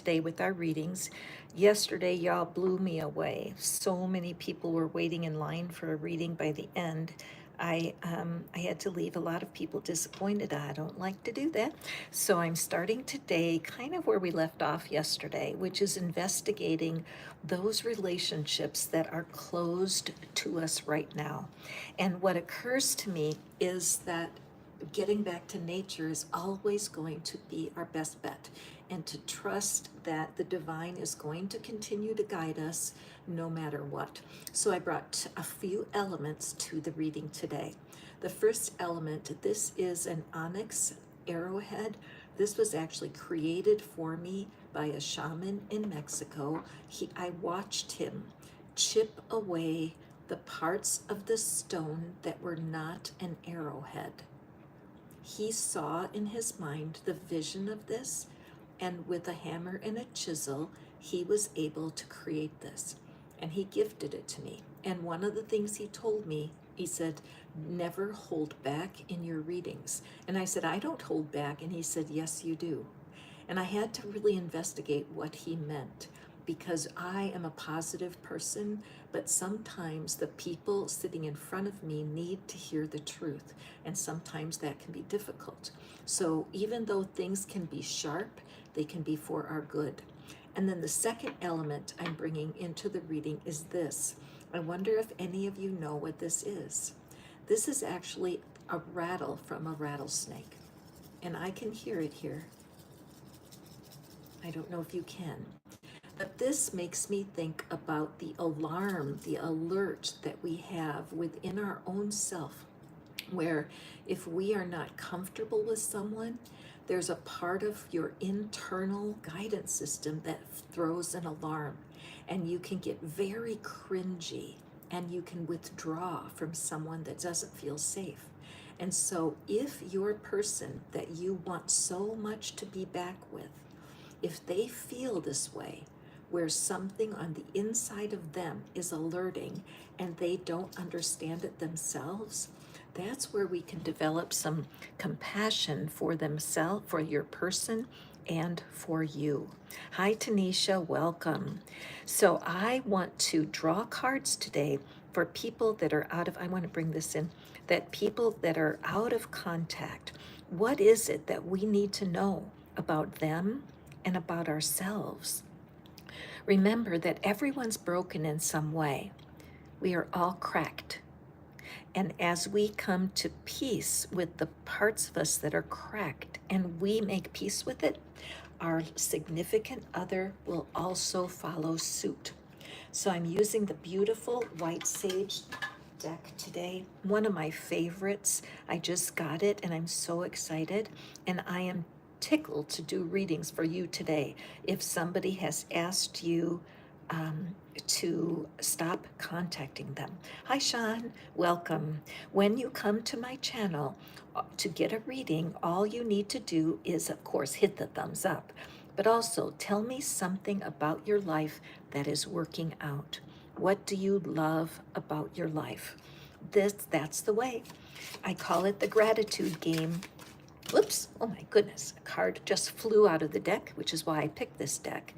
today with our readings. Yesterday, y'all blew me away. So many people were waiting in line for a reading by the end. I had to leave a lot of people disappointed. I don't like to do that. So I'm starting today kind of where we left off yesterday, which is investigating those relationships that are closed to us right now. And what occurs to me is that getting back to nature is always going to be our best bet, and to trust that the divine is going to continue to guide us no matter what. So I brought a few elements to the reading today. The first element, this is an onyx arrowhead. This was actually created for me by a shaman in Mexico. I watched him chip away the parts of the stone that were not an arrowhead. He saw in his mind the vision of this, and with a hammer and a chisel, he was able to create this. And he gifted it to me. And one of the things he told me, he said, never hold back in your readings. And I said, I don't hold back. And he said, yes, you do. And I had to really investigate what he meant, because I am a positive person, but sometimes the people sitting in front of me need to hear the truth, and sometimes that can be difficult. So even though things can be sharp, they can be for our good. And then the second element I'm bringing into the reading is this. I wonder if any of you know what this is. This is actually a rattle from a rattlesnake, and I can hear it here. I don't know if you can. But this makes me think about the alarm, the alert that we have within our own self, where if we are not comfortable with someone, there's a part of your internal guidance system that throws an alarm, and you can get very cringy and you can withdraw from someone that doesn't feel safe. And so if your person that you want so much to be back with, if they feel this way, where something on the inside of them is alerting and they don't understand it themselves, that's where we can develop some compassion for themselves, for your person, and for you. Hi, Tanisha, welcome. So I want to draw cards today for people that are out of, I want to bring this in, that people that are out of contact. What is it that we need to know about them and about ourselves? Remember that everyone's broken in some way. We are all cracked. And as we come to peace with the parts of us that are cracked and we make peace with it, our significant other will also follow suit. So I'm using the beautiful white sage deck today. One of my favorites. I just got it and I'm so excited. And I am tickled to do readings for you today. If somebody has asked you to stop contacting them. Hi, Sean. Welcome. When you come to my channel to get a reading, all you need to do is, of course, hit the thumbs up, but also tell me something about your life that is working out. What do you love about your life? That's the way. I call it the gratitude game. Whoops, oh my goodness, a card just flew out of the deck, which is why I picked this deck.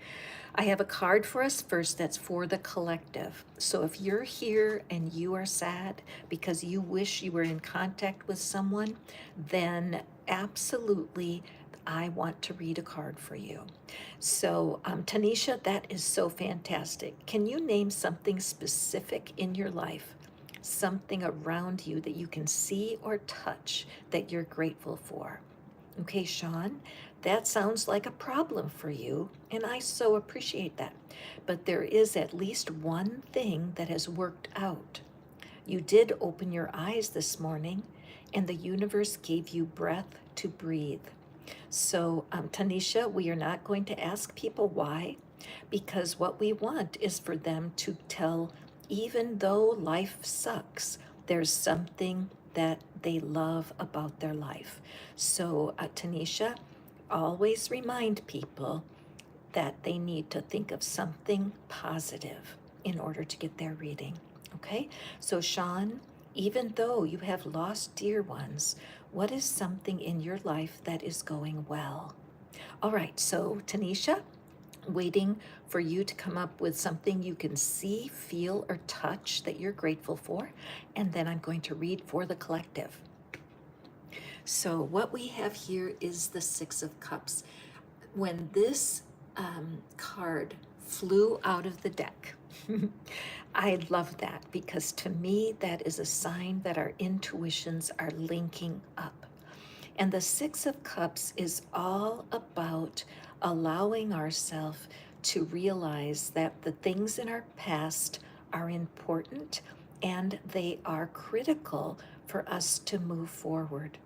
I have a card for us first that's for the collective. So if you're here and you are sad because you wish you were in contact with someone, then absolutely I want to read a card for you. So Tanisha, that is so fantastic. Can you name something specific in your life, something around you that you can see or touch that you're grateful for? Okay, Sean, that sounds like a problem for you, and I so appreciate that. But there is at least one thing that has worked out. You did open your eyes this morning, and the universe gave you breath to breathe. So, Tanisha, we are not going to ask people why, because what we want is for them to tell, even though life sucks, there's something that they love about their life. So, Tanisha, always remind people that they need to think of something positive in order to get their reading. Okay? So, Sean, even though you have lost dear ones, what is something in your life that is going well? All right, so Tanisha, waiting for you to come up with something you can see, feel, or touch that you're grateful for. And then I'm going to read for the collective. So, what we have here is the Six of Cups. When this card flew out of the deck, I love that because to me, that is a sign that our intuitions are linking up. And the Six of Cups is all about allowing ourselves to realize that the things in our past are important and they are critical for us to move forward.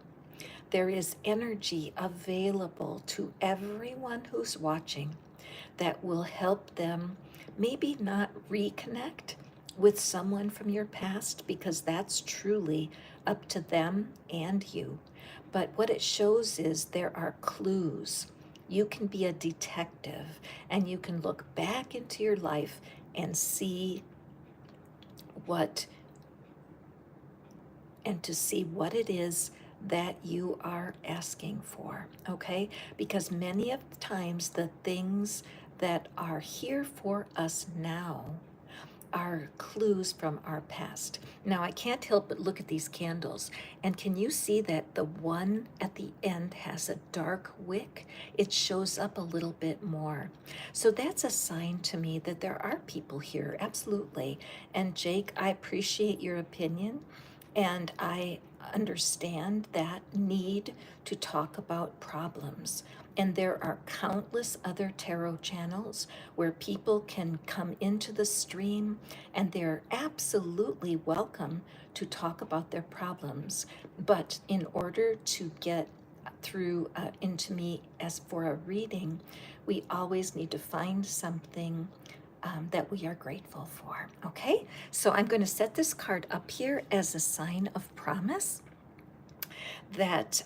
There is energy available to everyone who's watching that will help them maybe not reconnect with someone from your past because that's truly up to them and you. But what it shows is there are clues. You can be a detective and you can look back into your life and see what to see what it is that you are asking for, okay? Because many of the times the things that are here for us now are clues from our past. Now, I can't help but look at these candles. And can you see that the one at the end has a dark wick? It shows up a little bit more. So that's a sign to me that there are people here, absolutely. And Jake, I appreciate your opinion. And I understand that need to talk about problems. And there are countless other tarot channels where people can come into the stream and they're absolutely welcome to talk about their problems. But in order to get through into me as for a reading, we always need to find something that we are grateful for. Okay, so I'm going to set this card up here as a sign of promise that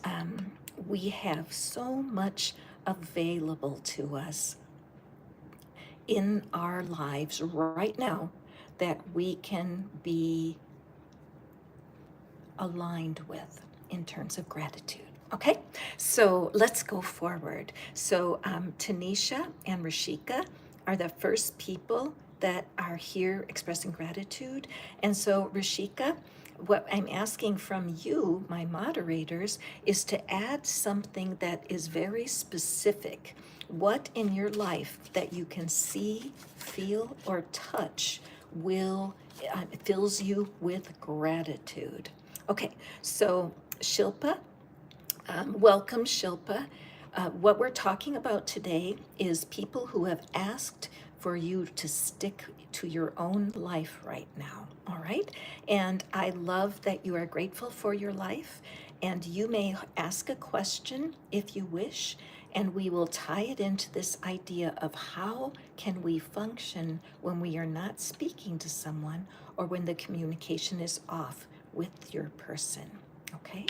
we have so much available to us in our lives right now that we can be aligned with in terms of gratitude. Okay, so let's go forward. So Tanisha and Rashika are the first people that are here expressing gratitude. And so Rashika, what I'm asking from you, my moderators, is to add something that is very specific. What in your life that you can see, feel, or touch will fills you with gratitude. Okay, so Shilpa, welcome Shilpa. What we're talking about today is people who have asked for you to stick to your own life right now, all right? And I love that you are grateful for your life, and you may ask a question if you wish, and we will tie it into this idea of how can we function when we are not speaking to someone or when the communication is off with your person. Okay,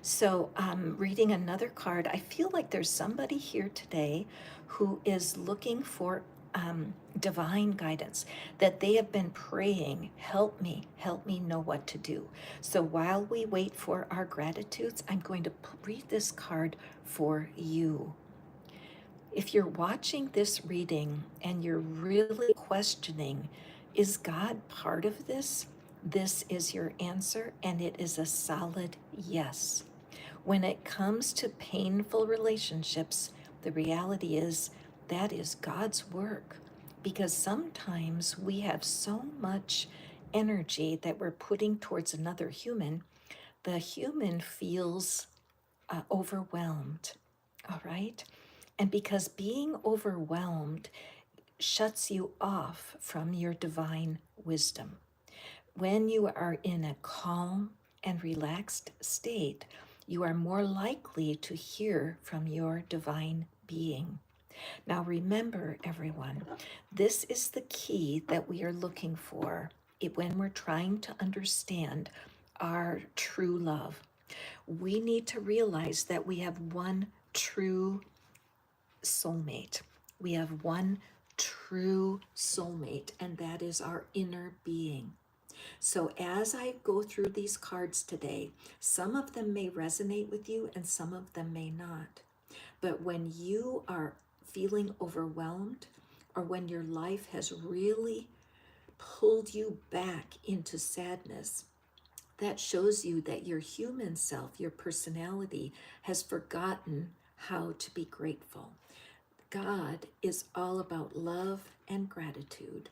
so reading another card, I feel like there's somebody here today who is looking for divine guidance, that they have been praying, help me know what to do. So while we wait for our gratitudes, I'm going to read this card for you. If you're watching this reading and you're really questioning, is God part of this? This is your answer, and it is a solid yes. When it comes to painful relationships, the reality is that is God's work, because sometimes we have so much energy that we're putting towards another human, the human feels overwhelmed. All right? And because being overwhelmed shuts you off from your divine wisdom. When you are in a calm and relaxed state, you are more likely to hear from your divine being. Now, remember, everyone, this is the key that we are looking for when we're trying to understand our true love. We need to realize that we have one true soulmate. We have one true soulmate, and that is our inner being. So, as I go through these cards today, some of them may resonate with you and some of them may not. But when you are feeling overwhelmed, or when your life has really pulled you back into sadness, that shows you that your human self, your personality, has forgotten how to be grateful. God is all about love and gratitude.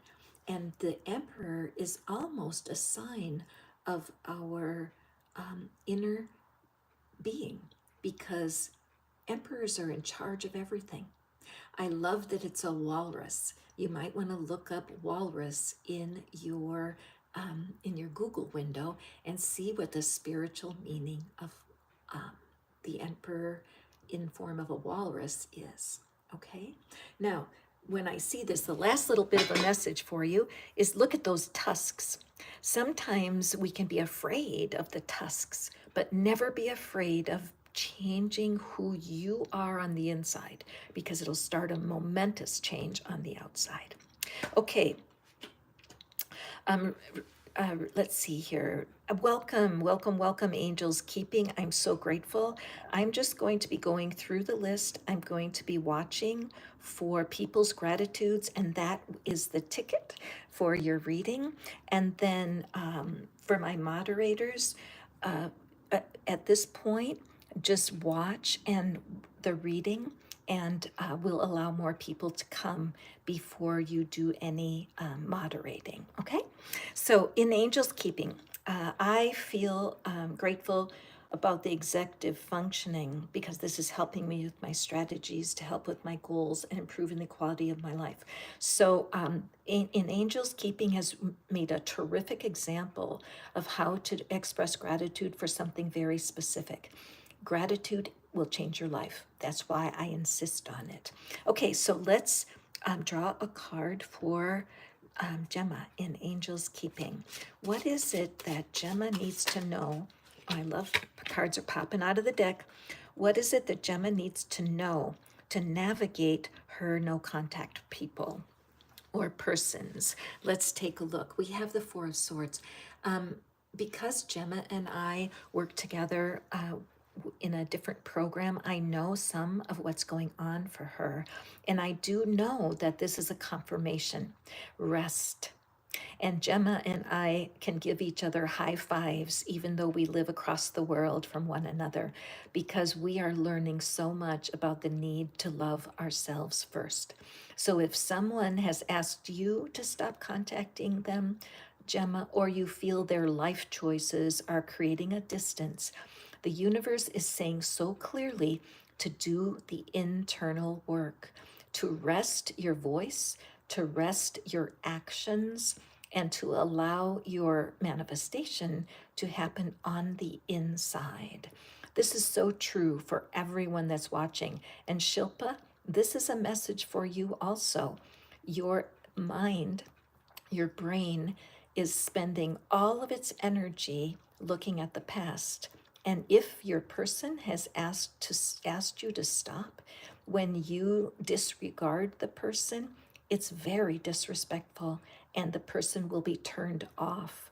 And the emperor is almost a sign of our inner being, because emperors are in charge of everything. I love that it's a walrus. You might want to look up walrus in your Google window and see what the spiritual meaning of um, the emperor in form of a walrus is. Okay? Now, when I see this, the last little bit of a message for you is look at those tusks. Sometimes we can be afraid of the tusks, but never be afraid of changing who you are on the inside, because it'll start a momentous change on the outside. Okay, um, let's see here. Welcome, welcome, welcome, Angels Keeping. I'm so grateful. I'm just going to be going through the list. I'm going to be watching for people's gratitudes, and that is the ticket for your reading. And then for my moderators, at this point, just watch and the reading, and we'll allow more people to come before you do any moderating. Okay, so in Angels Keeping, I feel grateful about the executive functioning, because this is helping me with my strategies to help with my goals and improving the quality of my life. So in Angels Keeping has made a terrific example of how to express gratitude for something very specific. Gratitude will change your life. That's why I insist on it. Okay, so let's draw a card for Gemma in Angels Keeping. What is it that Gemma needs to know? I love cards are popping out of the deck. What is it that Gemma needs to know to navigate her no contact people or persons? Let's take a look. We have the Four of Swords. Because Gemma and I work together in a different program, I know some of what's going on for her. And I do know that this is a confirmation. Rest. And Gemma and I can give each other high fives, even though we live across the world from one another, because we are learning so much about the need to love ourselves first. So if someone has asked you to stop contacting them, Gemma, or you feel their life choices are creating a distance, the universe is saying so clearly to do the internal work, to rest your voice, to rest your actions, and to allow your manifestation to happen on the inside. This is so true for everyone that's watching. And Shilpa, this is a message for you also. Your mind, your brain is spending all of its energy looking at the past. And if your person has asked you to stop, when you disregard the person, it's very disrespectful, and the person will be turned off.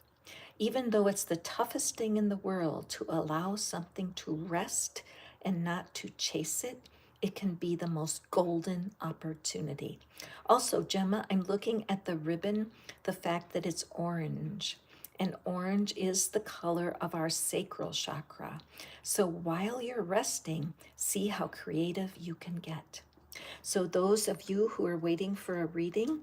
Even though it's the toughest thing in the world to allow something to rest and not to chase it, it can be the most golden opportunity. Also, Gemma, I'm looking at the ribbon, the fact that it's orange. And orange is the color of our sacral chakra. So while you're resting, see how creative you can get. So those of you who are waiting for a reading,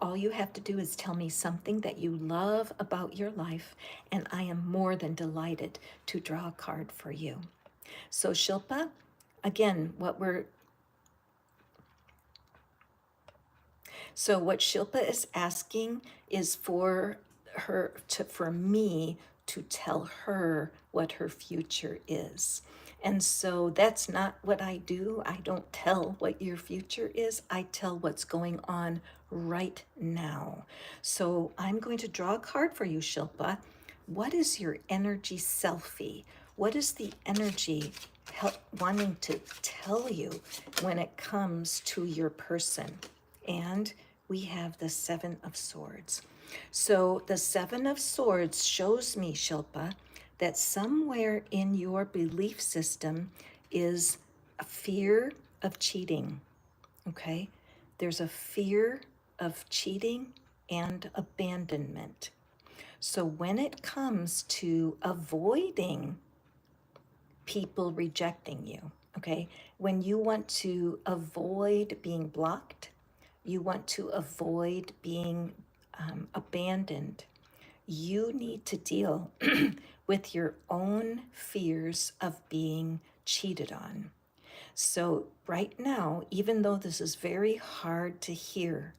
all you have to do is tell me something that you love about your life, and I am more than delighted to draw a card for you. So Shilpa, again, what Shilpa is asking is for me to tell her what her future is. And so that's not what I do. I don't tell what your future is. I tell what's going on right now. So I'm going to draw a card for you, Shilpa. What is your energy selfie? What is the energy wanting to tell you when it comes to your person? And we have the Seven of Swords. So the Seven of Swords shows me, Shilpa, that somewhere in your belief system is a fear of cheating, okay? There's a fear of cheating and abandonment. So when it comes to avoiding people rejecting you, okay, when you want to avoid being blocked, you want to avoid being abandoned, you need to deal with your own fears of being cheated on. So, right now, even though this is very hard to hear,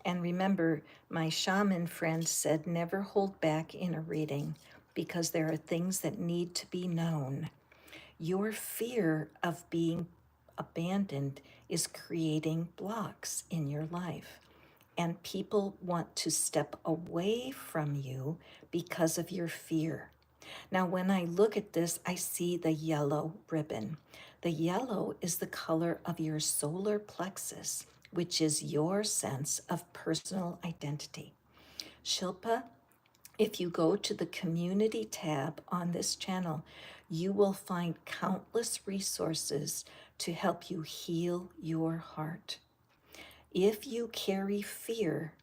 and remember, my shaman friend said never hold back in a reading because there are things that need to be known. Your fear of being abandoned is creating blocks in your life. And people want to step away from you because of your fear. Now, when I look at this, I see the yellow ribbon. The yellow is the color of your solar plexus, which is your sense of personal identity. Shilpa, if you go to the community tab on this channel, you will find countless resources to help you heal your heart. If you carry fear,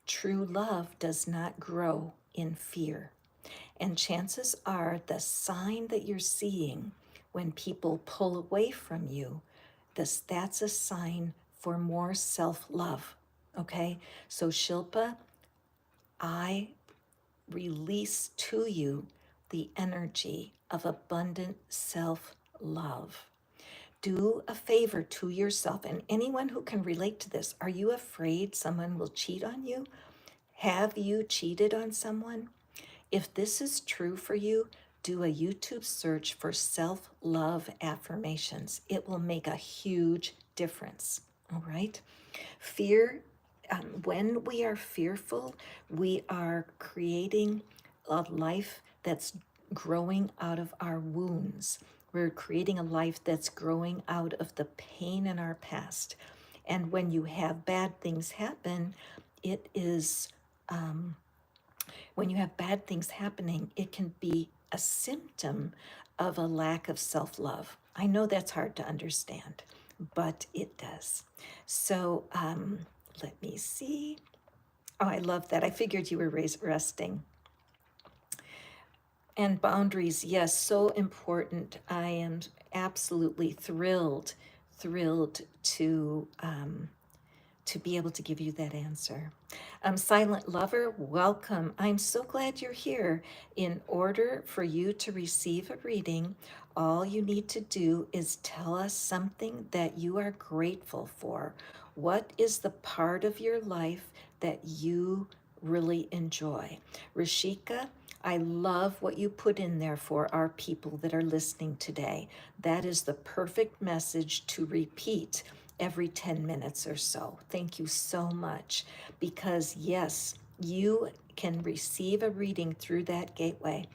true love does not grow in fear. And chances are the sign that you're seeing when people pull away from you, that's a sign for more self-love. Okay? So Shilpa, I release to you the energy of abundant self-love. Do a favor to yourself and anyone who can relate to this. Are you afraid someone will cheat on you? Have you cheated on someone? If this is true for you, do a YouTube search for self-love affirmations. It will make a huge difference. All right? Fear, when we are fearful, we are creating a life that's growing out of our wounds. We're creating a life that's growing out of the pain in our past. And when you have bad things happen, it is when you have bad things happening, it can be a symptom of a lack of self-love. I know that's hard to understand, but it does. So let me see. Oh, I love that. I figured you were resting. And boundaries, yes, so important. I am absolutely thrilled to be able to give you that answer. Silent Lover, welcome. I'm so glad you're here. In order for you to receive a reading, all you need to do is tell us something that you are grateful for. What is the part of your life that you really enjoy? Rashika, I love what you put in there for our people that are listening today. That is the perfect message to repeat every 10 minutes or so. Thank you so much. Because yes, you can receive a reading through that gateway.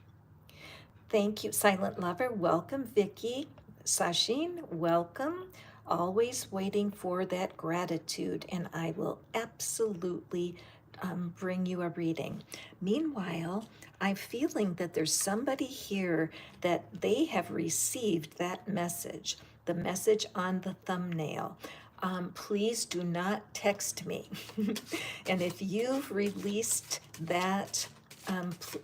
Thank you, Silent Lover. Welcome, Vicky. Sashin, welcome. Always waiting for that gratitude, and I will absolutely bring you a reading. Meanwhile, I'm feeling that there's somebody here that they have received that message, the message on the thumbnail. Please do not text me. And if you've released that,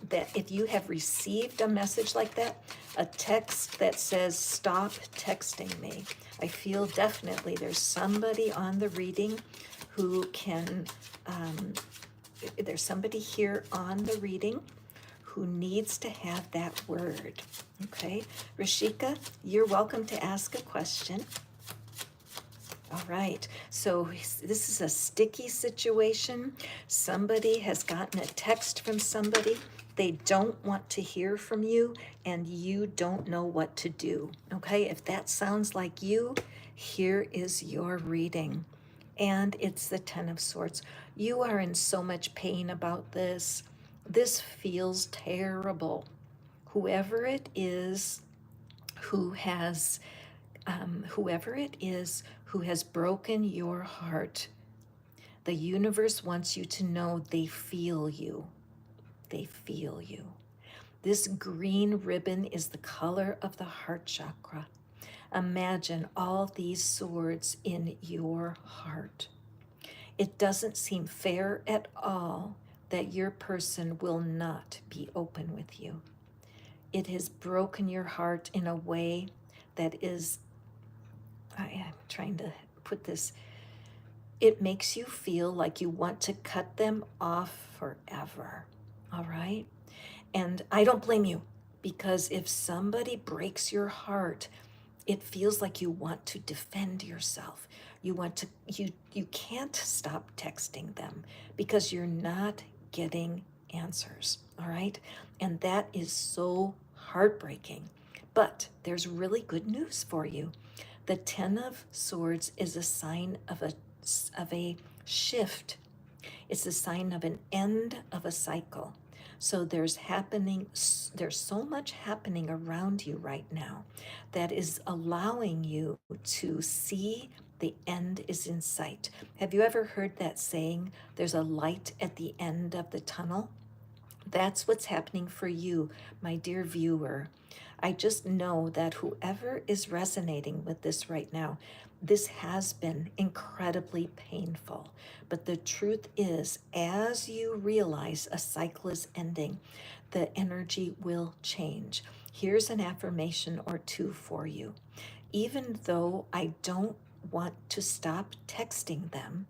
that if you have received a message like that, a text that says, stop texting me, I feel definitely there's somebody on the reading who can, there's somebody here on the reading who needs to have that word. Okay, Rashika, you're welcome to ask a question. All right, so this is a sticky situation. Somebody has gotten a text from somebody. They don't want to hear from you, and you don't know what to do. Okay, if that sounds like you, here is your reading. And it's the Ten of Swords. You are in so much pain about this. This feels terrible. Whoever it is who has who has broken your heart, the universe wants you to know they feel you. They feel you. This green ribbon is the color of the heart chakra. Imagine all these swords in your heart. It doesn't seem fair at all that your person will not be open with you. It has broken your heart in a way that is, I am trying to put this, it makes you feel like you want to cut them off forever. All right? And I don't blame you, because if somebody breaks your heart, it feels like you want to defend yourself. You want to, you can't stop texting them because you're not getting answers. All right? And that is so heartbreaking. But there's really good news for you. The 10 of Swords is a sign of a shift. It's a sign of an end of a cycle. So there's so much happening around you right now that is allowing you to see the end is in sight. Have you ever heard that saying, there's a light at the end of the tunnel? That's what's happening for you, my dear viewer. I just know that whoever is resonating with this right now, this has been incredibly painful. But the truth is, as you realize a cycle is ending, the energy will change. Here's an affirmation or two for you. Even though I don't want to stop texting them,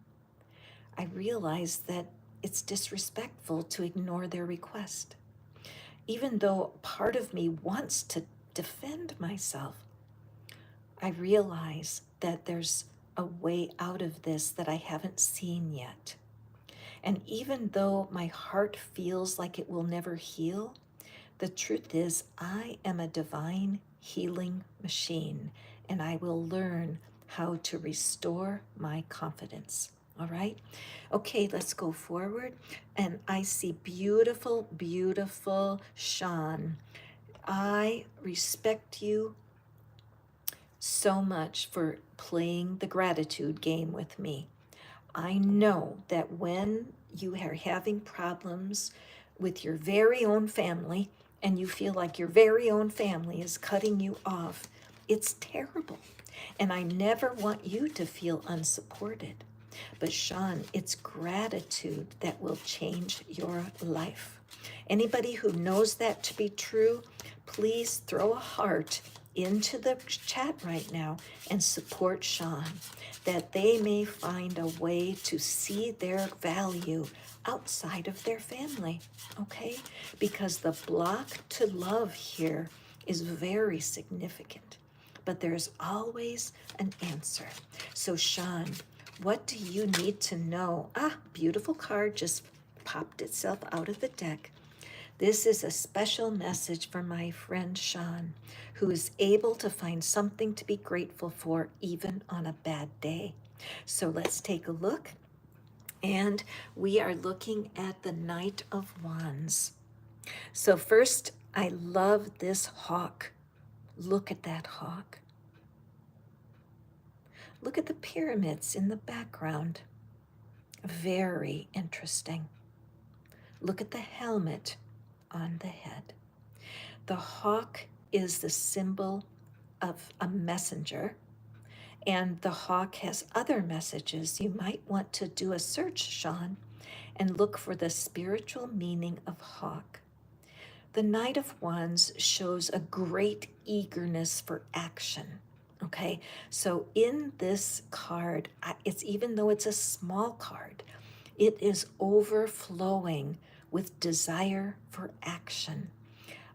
I realize that it's disrespectful to ignore their request. Even though part of me wants to defend myself, I realize that there's a way out of this that I haven't seen yet. And even though my heart feels like it will never heal, the truth is I am a divine healing machine, and I will learn how to restore my confidence. All right? Okay, let's go forward. And I see beautiful, beautiful Sean. I respect you so much for playing the gratitude game with me. I know that when you are having problems with your very own family and you feel like your very own family is cutting you off, it's terrible. And I never want you to feel unsupported. But Sean, it's gratitude that will change your life. Anybody who knows that to be true, please throw a heart into the chat right now and support Sean, that they may find a way to see their value outside of their family, okay? Because the block to love here is very significant, but there's always an answer. So Sean, what do you need to know? Beautiful card just popped itself out of the deck. This is a special message for my friend Sean, who is able to find something to be grateful for even on a bad day. So let's take a look. And we are looking at the Knight of Wands. So first, I love this hawk. Look at that hawk. Look at the pyramids in the background. Very interesting. Look at the helmet on the head. The hawk is the symbol of a messenger, and the hawk has other messages. You might want to do a search, Sean, and look for the spiritual meaning of hawk. The Knight of Wands shows a great eagerness for action. Okay, so in this card, it's, even though it's a small card, it is overflowing with desire for action.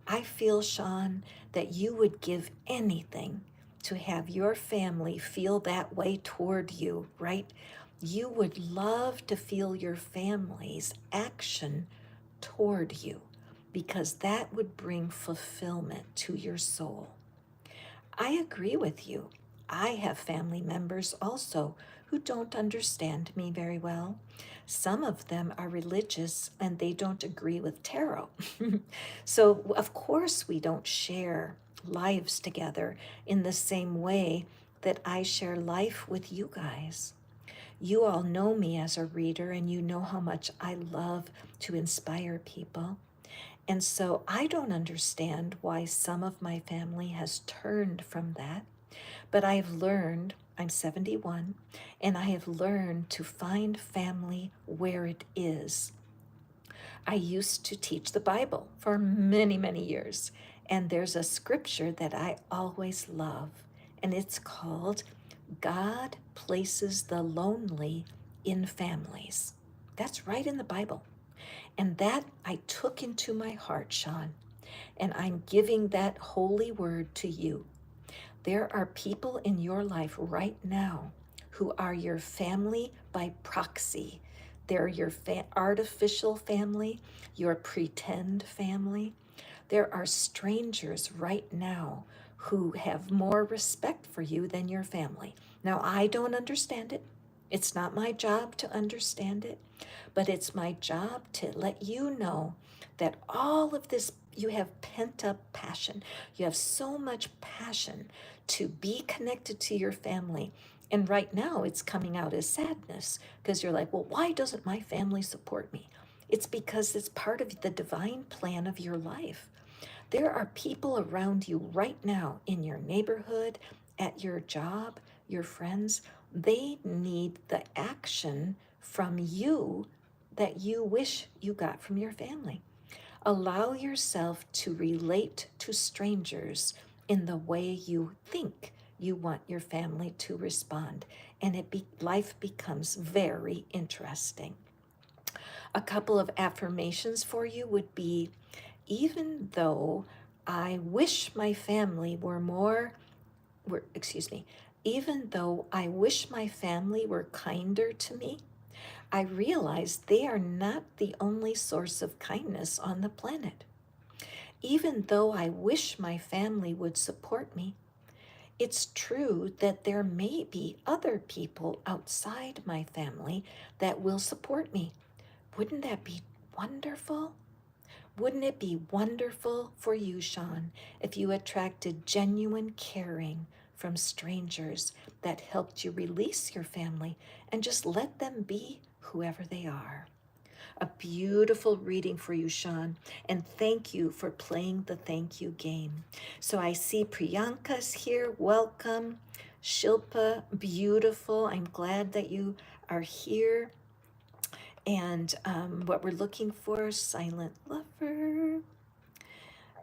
I feel, Sean, that you would give anything to have your family feel that way toward you, right? You would love to feel your family's action toward you, because that would bring fulfillment to your soul. I agree with you. I have family members also who don't understand me very well. Some of them are religious and they don't agree with tarot. So, of course, we don't share lives together in the same way that I share life with you guys. You all know me as a reader, and you know how much I love to inspire people. And so I don't understand why some of my family has turned from that, but I've I'm 71, and I have learned to find family where it is. I used to teach the Bible for many, many years, and there's a scripture that I always love, and it's called God Places the Lonely in Families. That's right in the Bible. And that I took into my heart, Sean, and I'm giving that holy word to you. There are people in your life right now who are your family by proxy. They're your artificial family, your pretend family. There are strangers right now who have more respect for you than your family. Now, I don't understand it. It's not my job to understand it, but it's my job to let you know that all of this, you have pent up passion. You have so much passion to be connected to your family. And right now it's coming out as sadness because you're like, well, why doesn't my family support me? It's because it's part of the divine plan of your life. There are people around you right now in your neighborhood, at your job, your friends. They need the action from you that you wish you got from your family. Allow yourself to relate to strangers in the way you think you want your family to respond, and life becomes very interesting. A couple of affirmations for you would be, even though I wish my family excuse me, even though I wish my family were kinder to me, I realize they are not the only source of kindness on the planet. Even though I wish my family would support me, it's true that there may be other people outside my family that will support me. Wouldn't that be wonderful? Wouldn't it be wonderful for you, Sean, if you attracted genuine caring from strangers that helped you release your family and just let them be whoever they are? A beautiful reading for you, Sean, and thank you for playing the thank you game. So I see Priyanka's here. Welcome. Shilpa, beautiful. I'm glad that you are here. And what we're looking for, silent lover.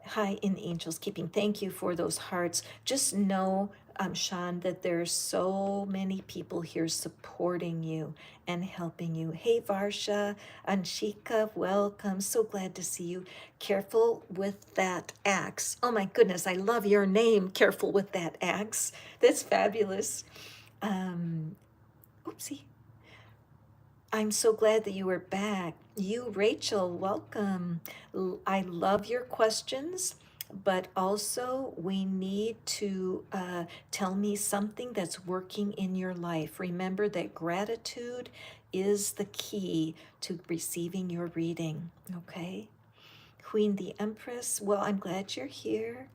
Hi, in Angels Keeping. Thank you for those hearts. Just know, Sean, that there's so many people here supporting you and helping you. Hey, Varsha, Anshika, welcome. So glad to see you. Careful with that axe. Oh my goodness, I love your name. Careful with that axe. That's fabulous. Oopsie. I'm so glad that you were back. You, Rachel, welcome. I love your questions, but also we need to tell me something that's working in your life. Remember that gratitude is the key to receiving your reading, okay? Queen the Empress, well, I'm glad you're here.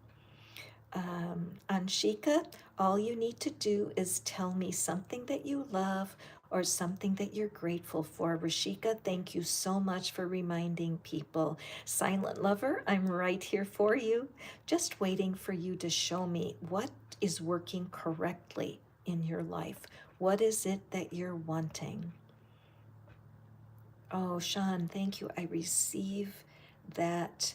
Anshika, all you need to do is tell me something that you love or something that you're grateful for. Rashika, thank you so much for reminding people. Silent Lover, I'm right here for you, just waiting for you to show me what is working correctly in your life. What is it that you're wanting? Oh, Sean, thank you. I receive that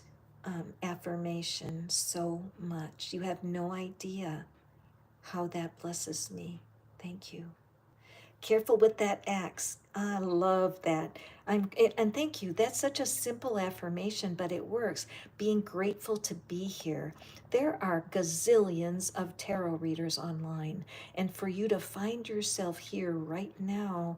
affirmation so much. You have no idea how that blesses me. Thank you. Careful with that axe. I love that. And thank you. That's such a simple affirmation, but it works. Being grateful to be here. There are gazillions of tarot readers online, and for you to find yourself here right now,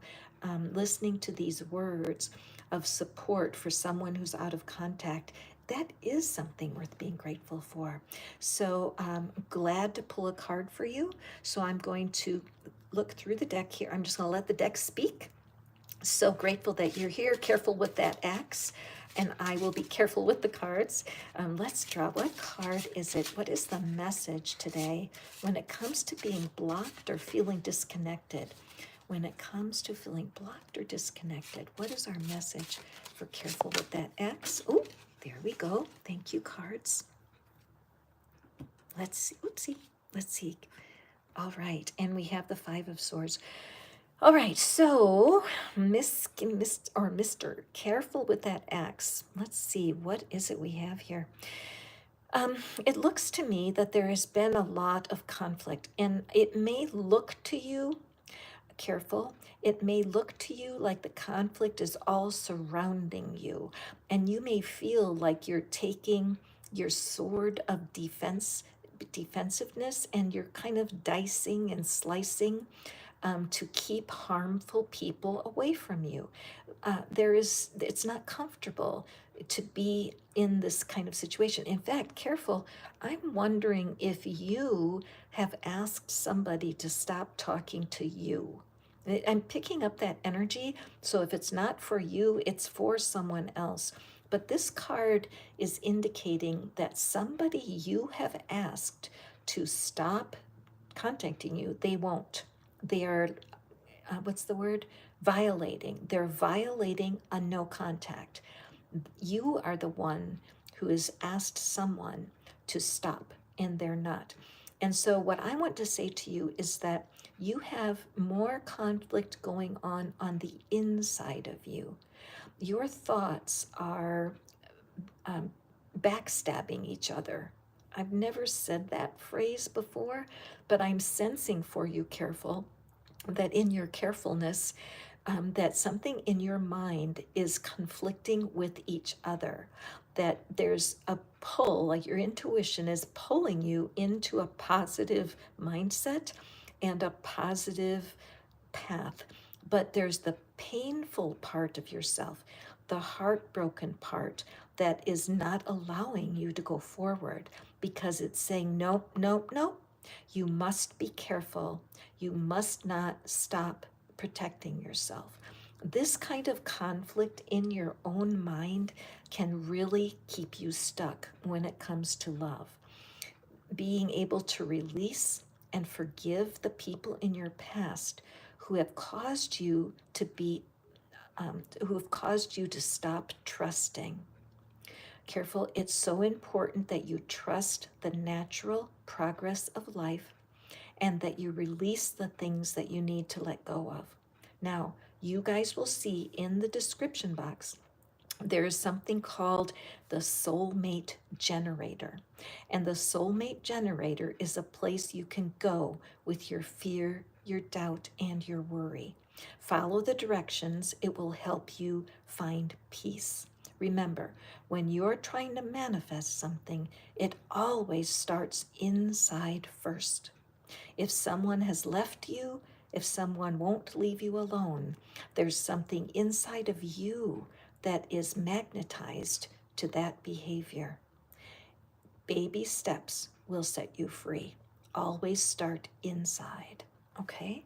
listening to these words of support for someone who's out of contact, that is something worth being grateful for. So glad to pull a card for you. So I'm going to look through the deck here. I'm just going to let the deck speak. So grateful that you're here. Careful with that axe. And I will be careful with the cards. Let's draw. What card is it? What is the message today when it comes to being blocked or feeling disconnected? When it comes to feeling blocked or disconnected, what is our message for careful with that axe? Oh, there we go. Thank you, cards. Let's see. Oopsie. Let's see. All right, and we have the Five of Swords. All right, so Mr. Careful with that axe. Let's see, what is it we have here? It looks to me that there has been a lot of conflict, and it may look to you, careful, it may look to you like the conflict is all surrounding you, and you may feel like you're taking your sword of defensiveness, and you're kind of dicing and slicing to keep harmful people away from you. It's not comfortable to be in this kind of situation. In fact, careful, I'm wondering if you have asked somebody to stop talking to you. I'm picking up that energy, so if it's not for you, it's for someone else. But this card is indicating that somebody you have asked to stop contacting you, they won't. They are, what's the word? Violating. They're violating a no contact. You are the one who has asked someone to stop, and they're not. And so, what I want to say to you is that you have more conflict going on the inside of you. Your thoughts are backstabbing each other. I've never said that phrase before, but I'm sensing for you, careful, that in your carefulness, that something in your mind is conflicting with each other, that there's a pull, like your intuition is pulling you into a positive mindset and a positive path. But there's the painful part of yourself, the heartbroken part that is not allowing you to go forward because it's saying, nope, nope, nope. You must be careful. You must not stop protecting yourself. This kind of conflict in your own mind can really keep you stuck when it comes to love. Being able to release and forgive the people in your past who have caused you to be, who have caused you to stop trusting. Careful, it's so important that you trust the natural progress of life and that you release the things that you need to let go of. Now, you guys will see in the description box, there is something called the soulmate generator. And the soulmate generator is a place you can go with your fear, your doubt, and your worry. Follow the directions, it will help you find peace. Remember, when you're trying to manifest something, it always starts inside first. If someone has left you, if someone won't leave you alone, there's something inside of you that is magnetized to that behavior. Baby steps will set you free. Always start inside, okay?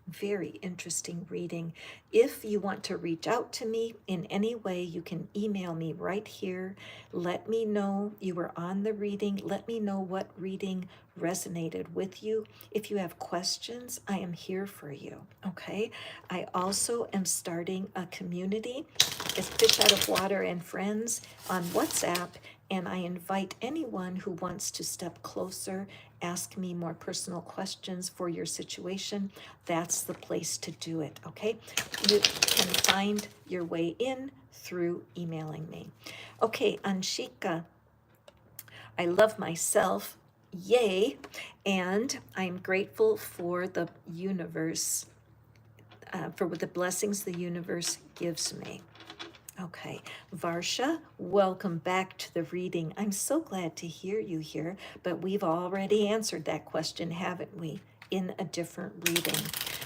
Very interesting reading. If you want to reach out to me in any way, you can email me right here. Let me know you were on the reading. Let me know what reading resonated with you. If you have questions, I am here for you, okay? I also am starting a community. It's Fish Out of Water and Friends on WhatsApp, and I invite anyone who wants to step closer, ask me more personal questions for your situation. That's the place to do it, okay? You can find your way in through emailing me. Okay, Anshika, I love myself, yay, and I'm grateful for the universe, for the blessings the universe gives me. Okay, Varsha, welcome back to the reading. I'm so glad to hear you here, but we've already answered that question, haven't we, in a different reading.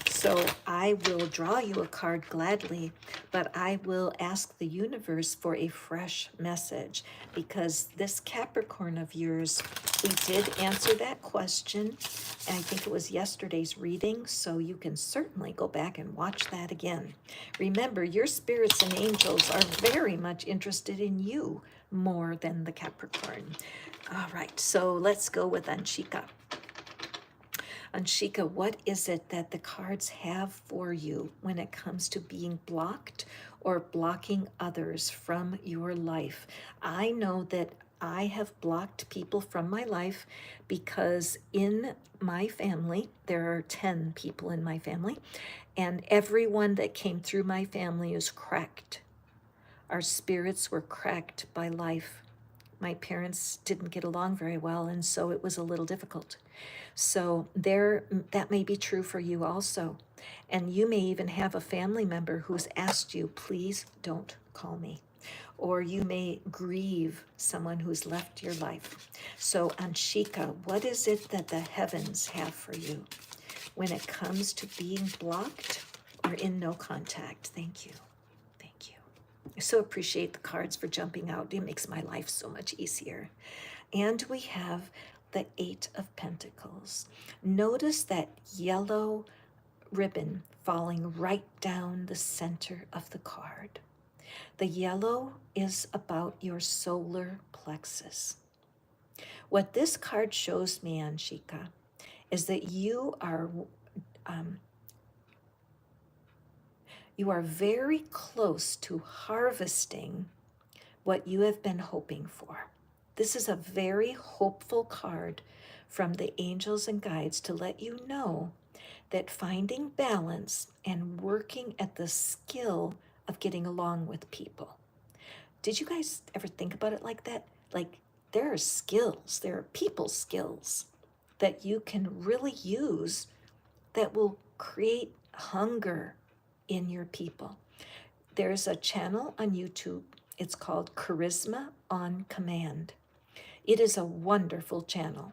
So I will draw you a card gladly, but I will ask the universe for a fresh message because this Capricorn of yours, we did answer that question, and I think it was yesterday's reading, so you can certainly go back and watch that again. Remember, your spirits and angels are very much interested in you more than the Capricorn. All right, so let's go with Anshika. Anshika, what is it that the cards have for you when it comes to being blocked or blocking others from your life? I know that I have blocked people from my life because in my family, there are 10 people in my family, and everyone that came through my family is cracked. Our spirits were cracked by life. My parents didn't get along very well, and so it was a little difficult. So that may be true for you also. And you may even have a family member who's asked you, please don't call me. Or you may grieve someone who's left your life. So Anshika, what is it that the heavens have for you when it comes to being blocked or in no contact? Thank you. Thank you. I so appreciate the cards for jumping out. It makes my life so much easier. And we have the Eight of Pentacles. Notice that yellow ribbon falling right down the center of the card. The yellow is about your solar plexus. What this card shows me, Anshika, is that you are very close to harvesting what you have been hoping for. This is a very hopeful card from the angels and guides to let you know that finding balance and working at the skill of getting along with people. Did you guys ever think about it like that? Like, there are skills, there are people skills that you can really use that will create hunger in your people. There's a channel on YouTube. It's called Charisma on Command. It is a wonderful channel,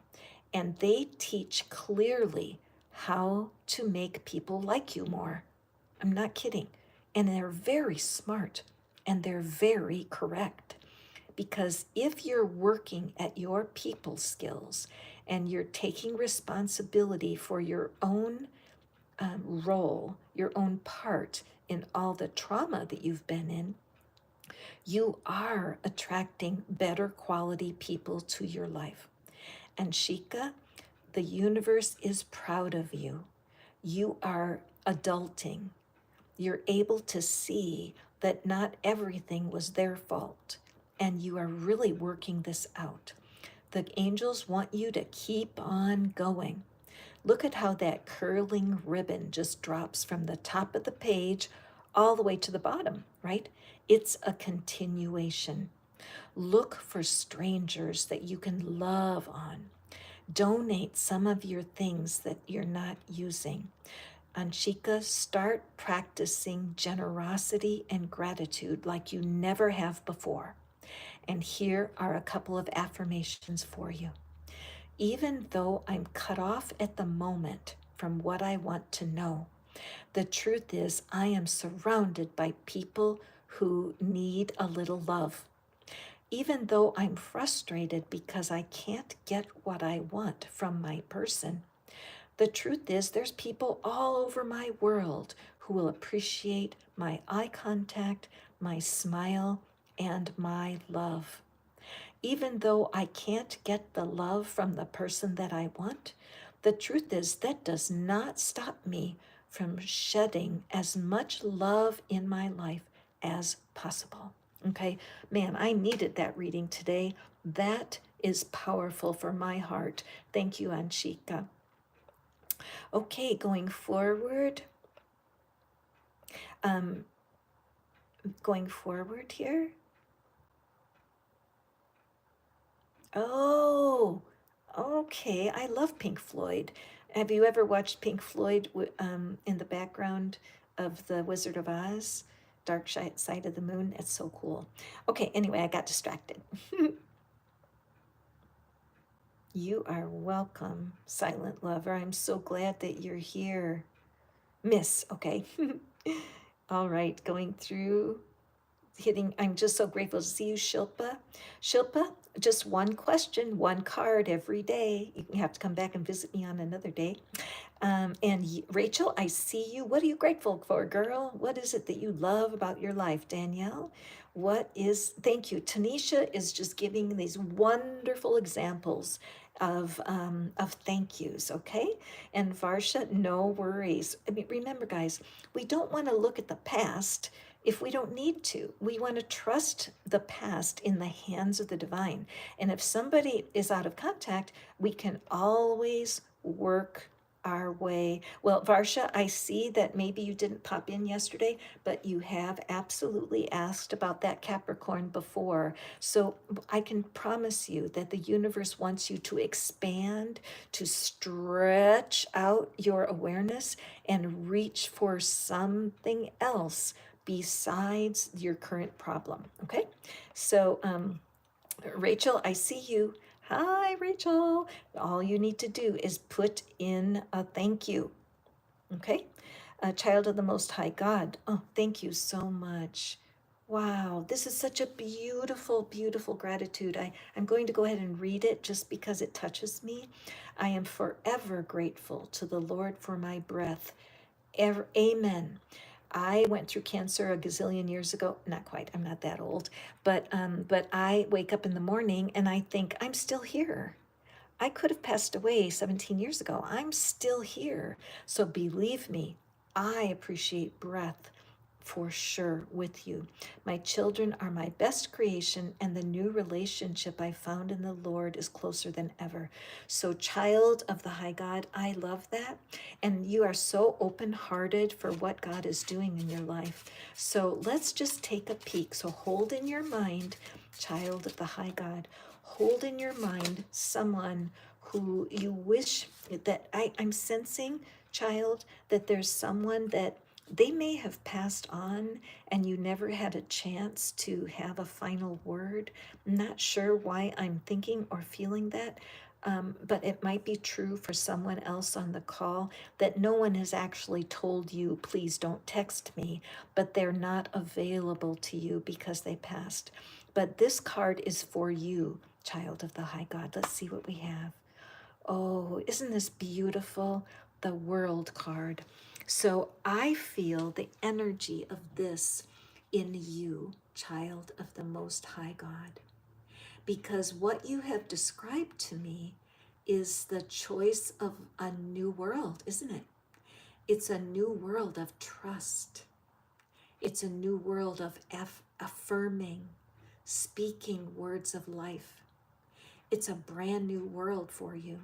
and they teach clearly how to make people like you more. I'm not kidding. And they're very smart, and they're very correct. Because if you're working at your people skills and you're taking responsibility for your own role, your own part in all the trauma that you've been in, you are attracting better quality people to your life. And Shika, the universe is proud of you. You are adulting. You're able to see that not everything was their fault, and you are really working this out. The angels want you to keep on going. Look at how that curling ribbon just drops from the top of the page all the way to the bottom, right? It's a continuation. Look for strangers that you can love on. Donate some of your things that you're not using. Anshika, start practicing generosity and gratitude like you never have before. And here are a couple of affirmations for you. Even though I'm cut off at the moment from what I want to know, the truth is I am surrounded by people who need a little love. Even though I'm frustrated because I can't get what I want from my person, the truth is there's people all over my world who will appreciate my eye contact, my smile, and my love. Even though I can't get the love from the person that I want, the truth is that does not stop me from shedding as much love in my life as possible. Okay, man, I needed that reading today. That is powerful for my heart. Thank you, Anshika. Okay, going forward. Going forward here. Oh, okay. I love Pink Floyd. Have you ever watched Pink Floyd in the background of The Wizard of Oz? Dark Side of the Moon. It's so cool. Okay, anyway, I got distracted. You are welcome, Silent Lover. I'm so glad that you're here. Miss, okay. All right, going through I'm just so grateful to see you, Shilpa. Shilpa, just one question, one card every day. You have to come back and visit me on another day. And Rachel, I see you. What are you grateful for, girl? What is it that you love about your life? Danielle, thank you. Tanisha is just giving these wonderful examples of thank yous, okay? And Varsha, no worries. I mean, remember, guys, we don't want to look at the past if we don't need to. We want to trust the past in the hands of the divine. And if somebody is out of contact, we can always work our way. Well, Varsha, I see that maybe you didn't pop in yesterday, but you have absolutely asked about that Capricorn before. So I can promise you that the universe wants you to expand, to stretch out your awareness and reach for something else besides your current problem. Okay, so Rachel, I see you. Hi, Rachel. All you need to do is put in a thank you. Okay, a child of the Most High God. Oh, thank you so much. Wow, this is such a beautiful, beautiful gratitude. I'm going to go ahead and read it just because it touches me. I am forever grateful to the Lord for my breath. Amen. I went through cancer a gazillion years ago. Not quite. I'm not that old, but I wake up in the morning and I think I'm still here. I could have passed away 17 years ago. I'm still here. So believe me, I appreciate breath for sure with you. My children are my best creation, and the new relationship I found in the Lord is closer than ever. So, child of the high God, I love that. And you are so open hearted for what God is doing in your life. So, let's just take a peek. So, hold in your mind, child of the high God, hold in your mind someone who you wish that I'm sensing, child, that there's someone that they may have passed on and you never had a chance to have a final word. I'm not sure why I'm thinking or feeling that, but it might be true for someone else on the call that no one has actually told you, please don't text me, but they're not available to you because they passed. But this card is for you, child of the high God. Let's see what we have. Oh, isn't this beautiful? The World card. So I feel the energy of this in you, child of the Most High God, because what you have described to me is the choice of a new world, isn't it? It's a new world of trust. It's a new world of affirming, speaking words of life. It's a brand new world for you.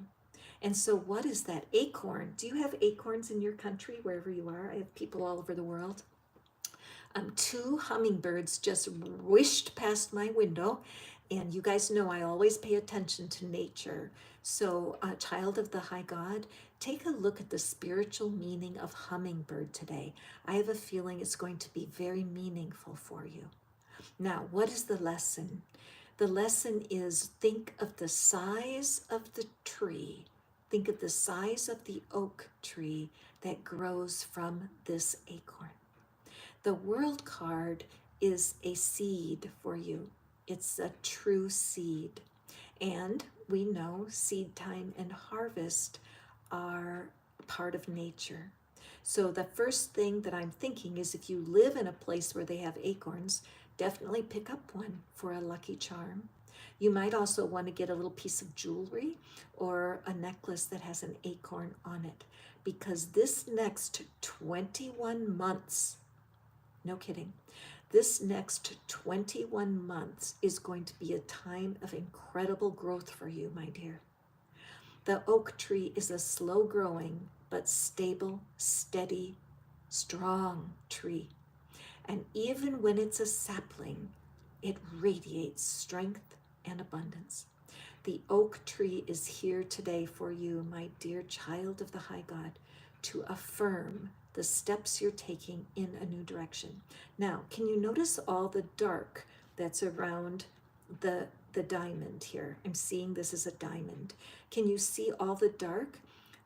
And so, what is that acorn? Do you have acorns in your country, wherever you are? I have people all over the world. Two hummingbirds just whished past my window, and you guys know I always pay attention to nature. So, child of the high God, take a look at the spiritual meaning of hummingbird today. I have a feeling it's going to be very meaningful for you. Now, what is the lesson? The lesson is think of the size of the tree. Think of the size of the oak tree that grows from this acorn. The world card is a seed for you. It's a true seed. And we know seed time and harvest are part of nature. So the first thing that I'm thinking is if you live in a place where they have acorns, definitely pick up one for a lucky charm. You might also want to get a little piece of jewelry or a necklace that has an acorn on it, because this next 21 months, no kidding, this next 21 months is going to be a time of incredible growth for you, my dear. The oak tree is a slow growing but stable, steady, strong tree. And even when it's a sapling, it radiates strength and abundance. The oak tree is here today for you, my dear child of the high God, to affirm the steps you're taking in a new direction. Now, can you notice all the dark that's around the diamond here? I'm seeing this as a diamond. Can you see all the dark?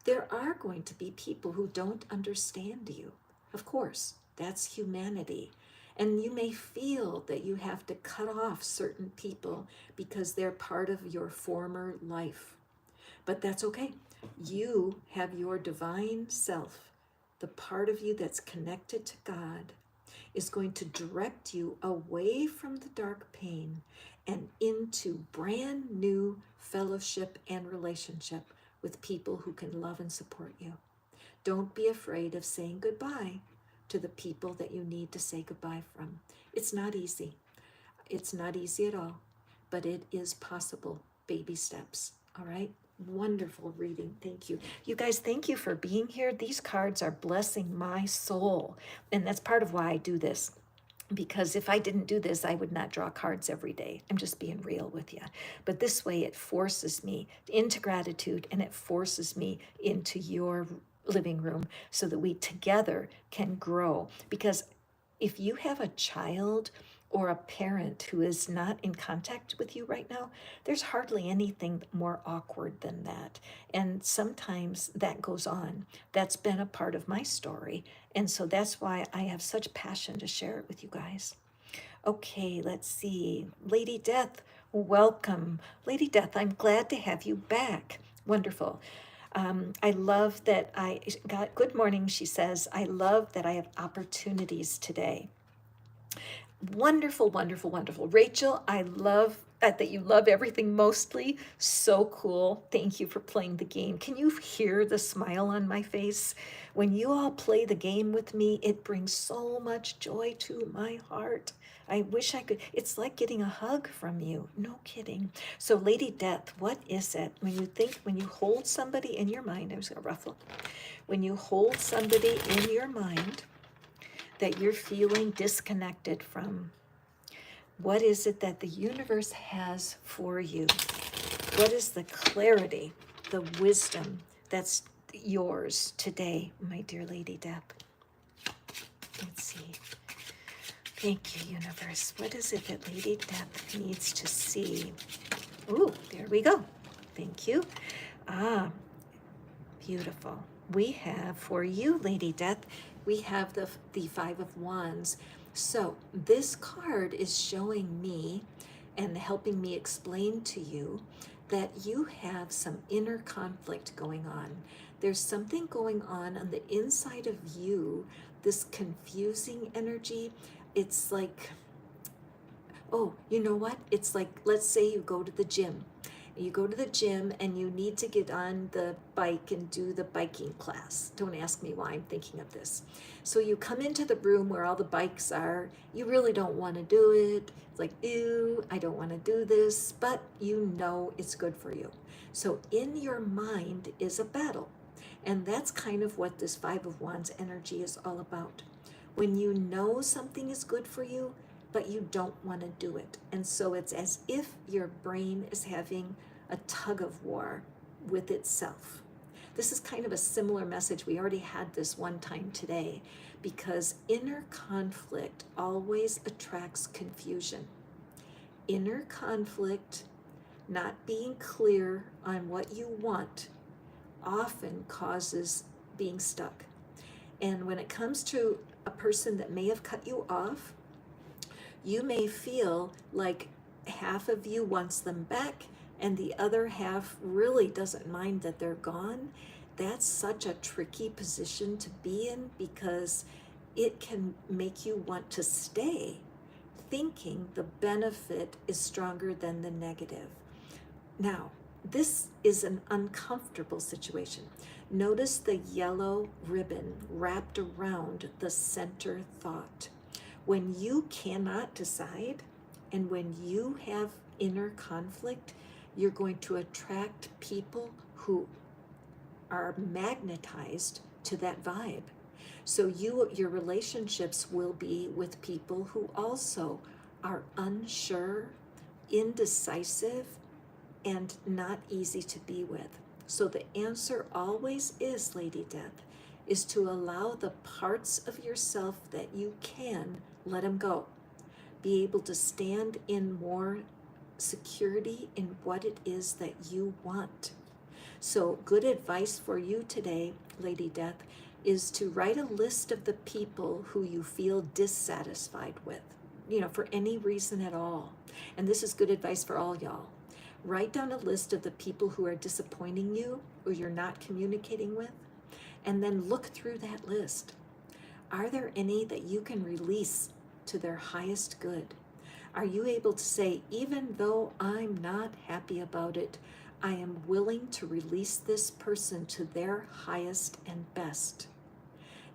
There are going to be people who don't understand you. Of course, that's humanity. And you may feel that you have to cut off certain people because they're part of your former life. But that's okay. You have your divine self, the part of you that's connected to God, is going to direct you away from the dark pain and into brand new fellowship and relationship with people who can love and support you. Don't be afraid of saying goodbye. to the people that you need to say goodbye from. It's not easy. It's not easy at all, but it is possible. Baby steps. All right. Wonderful reading. Thank you. You guys, thank you for being here. These cards are blessing my soul. And that's part of why I do this. Because if I didn't do this, I would not draw cards every day. I'm just being real with you. But this way, it forces me into gratitude and it forces me into your living room so that we together can grow. Because if you have a child or a parent who is not in contact with you right now, there's hardly anything more awkward than that. And sometimes that goes on. That's been a part of my story. And so that's why I have such passion to share it with you guys. Okay, let's see. Lady Death, welcome. Lady Death, I'm glad to have you back. Wonderful. I love that I got, good morning, she says. I love that I have opportunities today. Wonderful, wonderful, wonderful. Rachel, I love that you love everything mostly. So cool. Thank you for playing the game. Can you hear the smile on my face? When you all play the game with me, it brings so much joy to my heart. I wish I could. It's like getting a hug from you. No kidding. So, Lady Death, what is it? When you hold somebody in your mind, I was going to ruffle. When you hold somebody in your mind that you're feeling disconnected from, what is it that the universe has for you? What is the clarity, the wisdom that's yours today, my dear Lady Death? Let's see. Thank you, universe. What is it that Lady Death needs to see? Ooh, there we go. Thank you. Ah, beautiful. We have for you, Lady Death, we have the Five of Wands. So this card is showing me and helping me explain to you that you have some inner conflict going on. There's something going on the inside of you, this confusing energy. It's like, oh, you know what? It's like, let's say you go to the gym. You go to the gym and you need to get on the bike and do the biking class. Don't ask me why I'm thinking of this. So you come into the room where all the bikes are. You really don't want to do it. It's like, ew, I don't want to do this, but you know it's good for you. So in your mind is a battle. And that's kind of what this Five of Wands energy is all about. When you know something is good for you, but you don't want to do it. And so it's as if your brain is having a tug of war with itself. This is kind of a similar message. We already had this one time today, because inner conflict always attracts confusion. Inner conflict, not being clear on what you want, often causes being stuck. And when it comes to a person that may have cut you off, you may feel like half of you wants them back and the other half really doesn't mind that they're gone. That's such a tricky position to be in, because it can make you want to stay, thinking the benefit is stronger than the negative. Now, this is an uncomfortable situation. Notice the yellow ribbon wrapped around the center thought. When you cannot decide and when you have inner conflict, you're going to attract people who are magnetized to that vibe. So your relationships will be with people who also are unsure, indecisive, and not easy to be with. So the answer always is, Lady Death, is to allow the parts of yourself that you can let them go. Be able to stand in more security in what it is that you want. So good advice for you today, Lady Death, is to write a list of the people who you feel dissatisfied with, for any reason at all. And this is good advice for all y'all. Write down a list of the people who are disappointing you or you're not communicating with, and then look through that list. Are there any that you can release to their highest good? Are you able to say, even though I'm not happy about it, I am willing to release this person to their highest and best?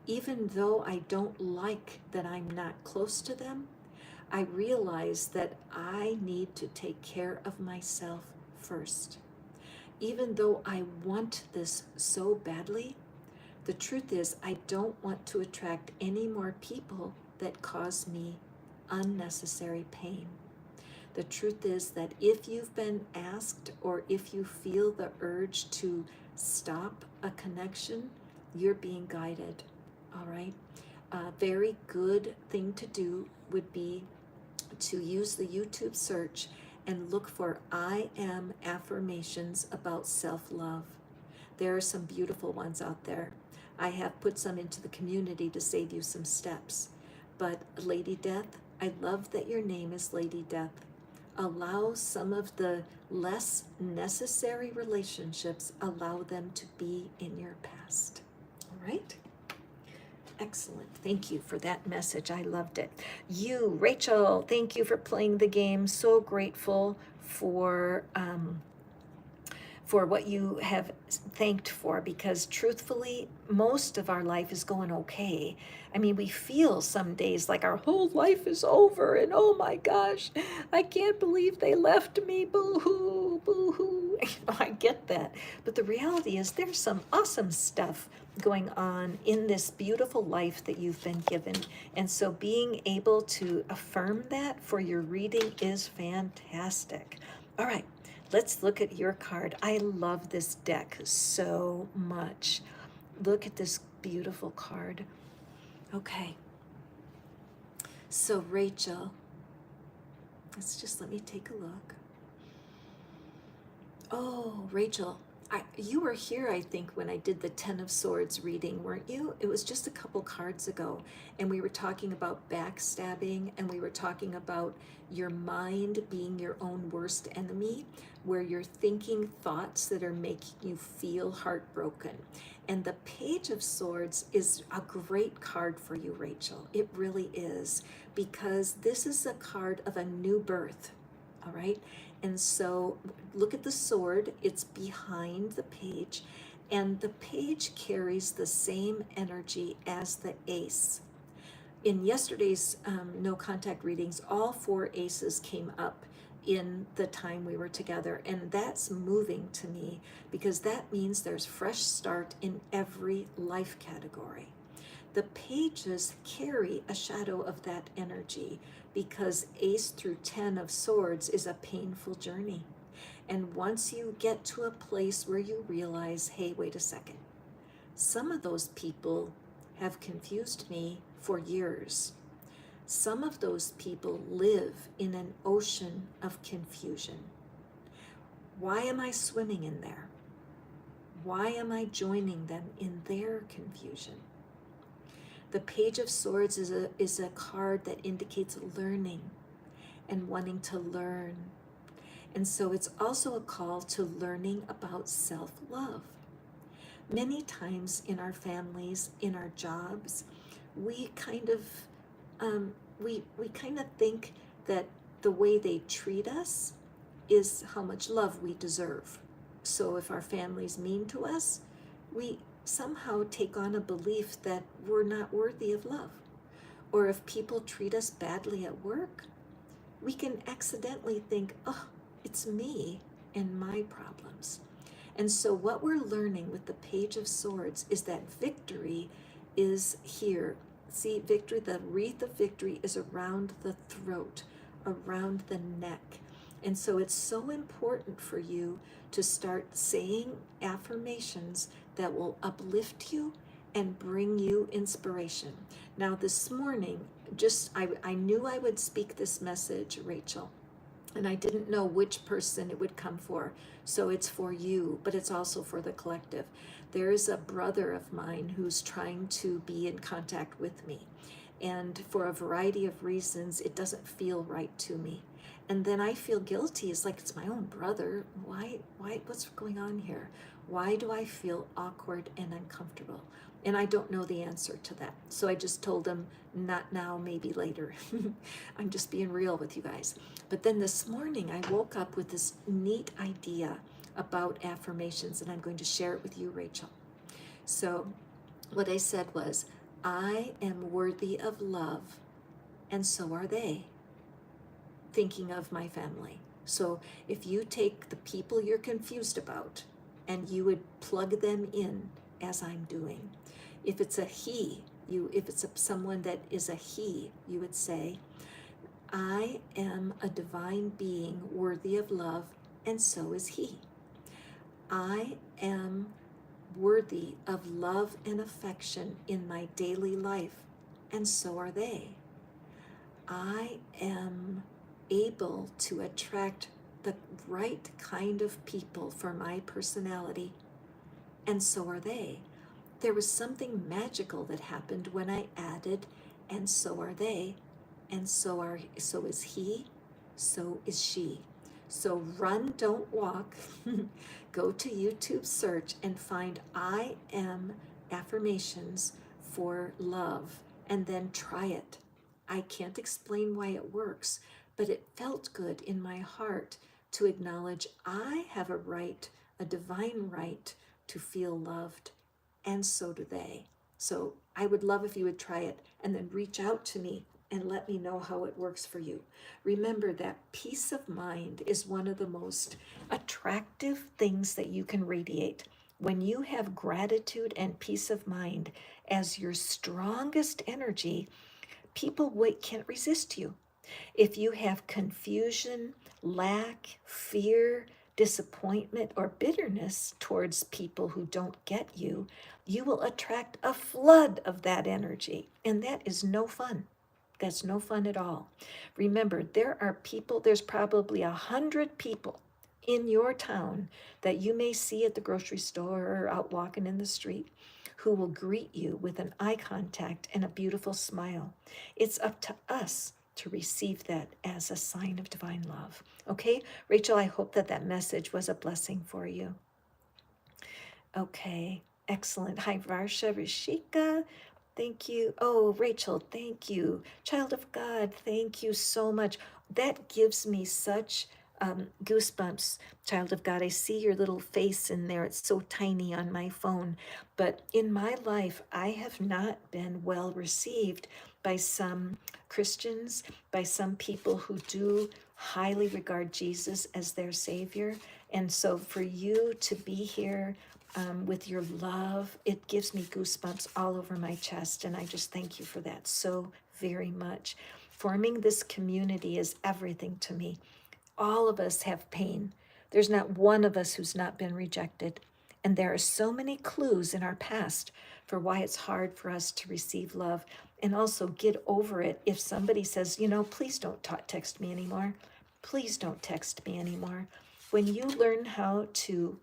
Even though I don't like that I'm not close to them, I realize that I need to take care of myself first. Even though I want this so badly, the truth is I don't want to attract any more people that cause me unnecessary pain. The truth is that if you've been asked or if you feel the urge to stop a connection, you're being guided, all right? A very good thing to do would be to use the YouTube search and look for I am affirmations about self-love. There are some beautiful ones out there. I have put some into the community to save you some steps. But Lady Death, I love that your name is Lady Death. Allow some of the less necessary relationships, allow them to be in your past. All right? Excellent. Thank you for that message. I loved it. You, Rachel, thank you for playing the game. So grateful for what you have thanked for, because truthfully, most of our life is going okay. I mean, we feel some days like our whole life is over and oh my gosh, I can't believe they left me, boo-hoo, boo-hoo. I get that. But the reality is there's some awesome stuff going on in this beautiful life that you've been given. And so being able to affirm that for your reading is fantastic. All right. Let's look at your card. I love this deck so much. Look at this beautiful card. Okay. So Rachel, let me take a look. Oh, Rachel, you were here, I think, when I did the Ten of Swords reading, weren't you? It was just a couple cards ago, and we were talking about backstabbing, and we were talking about your mind being your own worst enemy, where you're thinking thoughts that are making you feel heartbroken. And the Page of Swords is a great card for you, Rachel. It really is, because this is a card of a new birth, all right? And so look at the sword, it's behind the page, and the page carries the same energy as the ace. In yesterday's no contact readings, all 4 aces came up in the time we were together, and that's moving to me because that means there's fresh start in every life category. The pages carry a shadow of that energy because Ace through 10 of Swords is a painful journey. And once you get to a place where you realize, hey, wait a second, some of those people have confused me for years. Some of those people live in an ocean of confusion. Why am I swimming in there? Why am I joining them in their confusion? The Page of Swords is a card that indicates learning and wanting to learn. And so it's also a call to learning about self-love. Many times in our families, in our jobs, we kind of think that the way they treat us is how much love we deserve. So if our family's mean to us, we somehow take on a belief that we're not worthy of love. Or if people treat us badly at work, we can accidentally think, oh, it's me and my problems. And so what we're learning with the Page of Swords is that victory is here. See, victory, the wreath of victory is around the throat, around the neck. And so it's so important for you to start saying affirmations that will uplift you and bring you inspiration. Now this morning, I knew I would speak this message, Rachel, and I didn't know which person it would come for. So it's for you, but it's also for the collective. There is a brother of mine who's trying to be in contact with me. And for a variety of reasons, it doesn't feel right to me. And then I feel guilty. It's like, it's my own brother. Why, what's going on here? Why do I feel awkward and uncomfortable? And I don't know the answer to that. So I just told him, not now, maybe later. I'm just being real with you guys. But then this morning, I woke up with this neat idea about affirmations, and I'm going to share it with you, Rachel. So what I said was, I am worthy of love, and so are they. Thinking of my family. So if you take the people you're confused about and you would plug them in as I'm doing, if it's a he, if it's someone that is a he, you would say, I am a divine being worthy of love, and so is he. I am worthy of love and affection in my daily life, and so are they. I am able to attract the right kind of people for my personality, and so are they. There was something magical that happened when I added, and so are they, and so is he, so is she. So run, don't walk. Go to YouTube search and find I am affirmations for love, and then try it. I can't explain why it works, but it felt good in my heart to acknowledge I have a right, a divine right to feel loved, and so do they. So I would love if you would try it and then reach out to me and let me know how it works for you. Remember that peace of mind is one of the most attractive things that you can radiate. When you have gratitude and peace of mind as your strongest energy, people can't resist you. If you have confusion, lack, fear, disappointment, or bitterness towards people who don't get you, you will attract a flood of that energy. And that is no fun. That's no fun at all. Remember, there are people, there's probably 100 people in your town that you may see at the grocery store or out walking in the street who will greet you with an eye contact and a beautiful smile. It's up to us to receive that as a sign of divine love. Okay, Rachel, I hope that that message was a blessing for you. Okay, excellent. Hi, Varsha, Rishika. Thank you. Oh, Rachel, thank you. Child of God, thank you so much. That gives me such goosebumps. Child of God, I see your little face in there. It's so tiny on my phone. But in my life, I have not been well received by some Christians, by some people who do highly regard Jesus as their Savior. And so for you to be here with your love, it gives me goosebumps all over my chest. And I just thank you for that so very much. Forming this community is everything to me. All of us have pain. There's not one of us who's not been rejected. And there are so many clues in our past for why it's hard for us to receive love. And also get over it if somebody says, please don't text me anymore. Please don't text me anymore. When you learn how to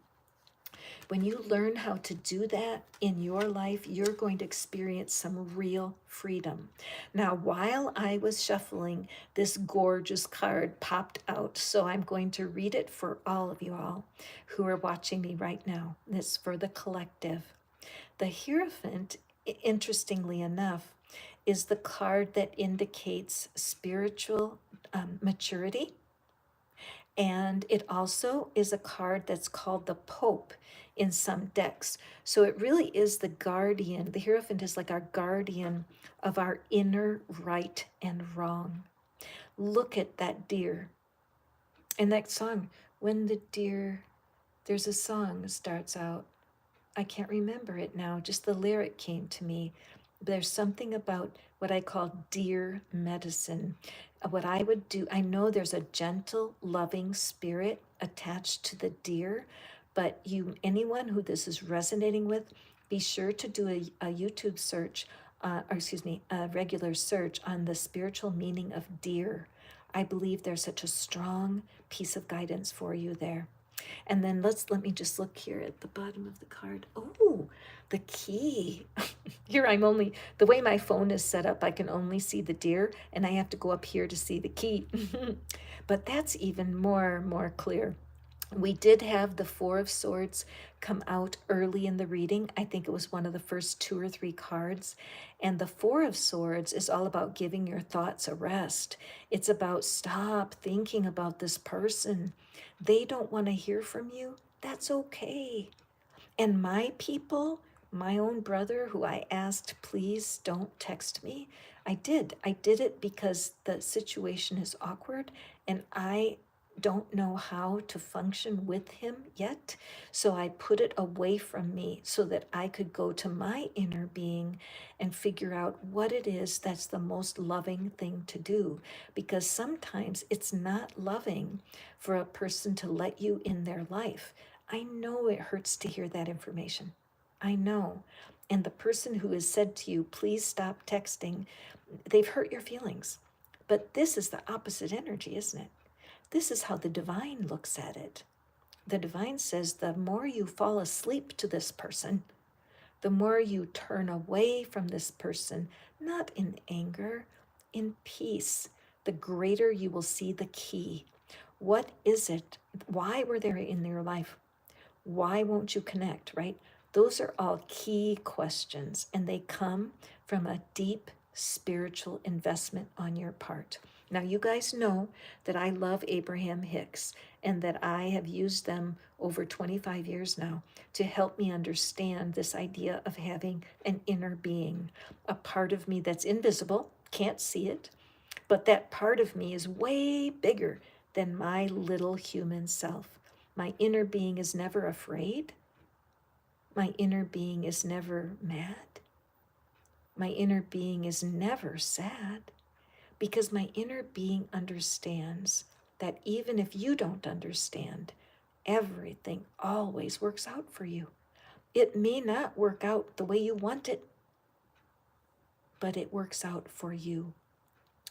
do that in your life, you're going to experience some real freedom. Now, while I was shuffling, this gorgeous card popped out, so I'm going to read it for all of you all who are watching me right now. This is for the collective. The Hierophant, interestingly enough, is the card that indicates spiritual maturity. And it also is a card that's called the Pope in some decks. So it really is the guardian. The Hierophant is like our guardian of our inner right and wrong. Look at that deer. And that song, when the deer, there's a song that starts out. I can't remember it now, just the lyric came to me. There's something about what I call deer medicine. What I would do, I know there's a gentle, loving spirit attached to the deer, but anyone who this is resonating with, be sure to do a YouTube search, a regular search on the spiritual meaning of deer. I believe there's such a strong piece of guidance for you there. And then let me just look here at the bottom of the card. Oh, the key. Here the way my phone is set up, I can only see the deer and I have to go up here to see the key. But that's even more clear. We did have the Four of Swords come out early in the reading. I think it was one of the first 2 or 3 cards. And the Four of Swords is all about giving your thoughts a rest. It's about stop thinking about this person. They don't want to hear from you. That's okay. And my people, My own brother, who I asked, please don't text me, I did. I did it because the situation is awkward and I don't know how to function with him yet. So I put it away from me so that I could go to my inner being and figure out what it is that's the most loving thing to do. Because sometimes it's not loving for a person to let you in their life. I know it hurts to hear that information. I know. And the person who has said to you, please stop texting, they've hurt your feelings. But this is the opposite energy, isn't it? This is how the divine looks at it. The divine says the more you fall asleep to this person, the more you turn away from this person, not in anger, in peace, the greater you will see the key. What is it? Why were they in your life? Why won't you connect, right? Those are all key questions, and they come from a deep spiritual investment on your part. Now, you guys know that I love Abraham Hicks and that I have used them over 25 years now to help me understand this idea of having an inner being, a part of me that's invisible, can't see it, but that part of me is way bigger than my little human self. My inner being is never afraid. My inner being is never mad. My inner being is never sad, because my inner being understands that even if you don't understand, everything always works out for you. It may not work out the way you want it, but it works out for you.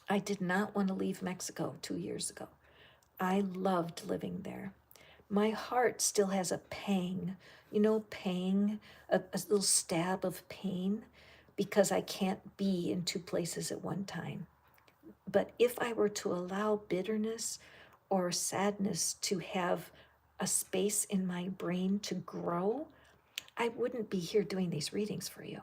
I did not want to leave Mexico 2 years ago. I loved living there. My heart still has a pang, pang, a little stab of pain, because I can't be in 2 places at one time. But if I were to allow bitterness or sadness to have a space in my brain to grow, I wouldn't be here doing these readings for you,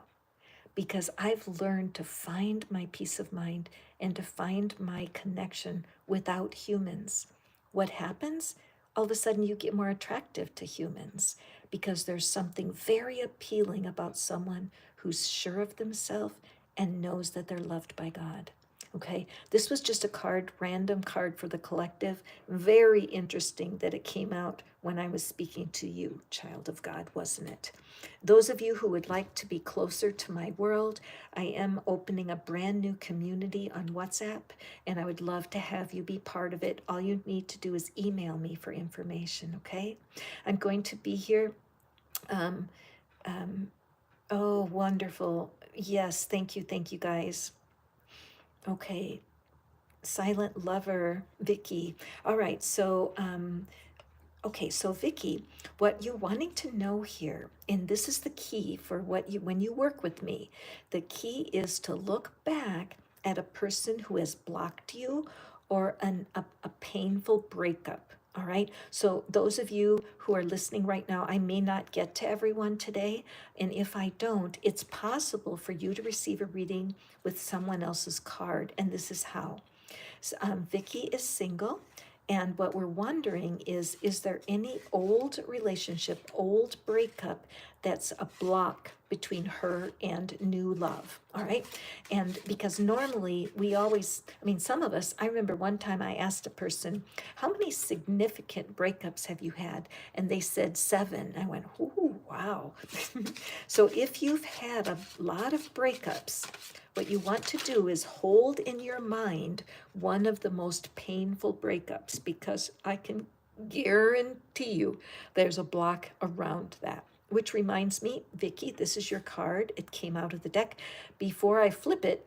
because I've learned to find my peace of mind and to find my connection without humans. What happens? All of a sudden you get more attractive to humans, because there's something very appealing about someone who's sure of themselves and knows that they're loved by God. Okay, this was just a card, random card for the collective. Very interesting that it came out when I was speaking to you, child of God, wasn't it? Those of you who would like to be closer to my world, I am opening a brand new community on WhatsApp, and I would love to have you be part of it. All you need to do is email me for information, okay? I'm going to be here. Um, oh, wonderful. Yes, thank you, guys. Okay, Silent Lover, Vicky. All right, so okay, so Vicky, what you're wanting to know here, and this is the key for when you work with me, the key is to look back at a person who has blocked you, or a painful breakup. All right, so those of you who are listening right now, I may not get to everyone today, and if I don't, it's possible for you to receive a reading with someone else's card, and this is how. Vicky is single, and what we're wondering is there any old relationship, old breakup that's a block between her and new love? All right. And because normally we always, some of us, I remember one time I asked a person, how many significant breakups have you had? And they said 7. I went, ooh, wow. So if you've had a lot of breakups, what you want to do is hold in your mind one of the most painful breakups, because I can guarantee you there's a block around that. Which reminds me, Vicky, this is your card. It came out of the deck. Before I flip it,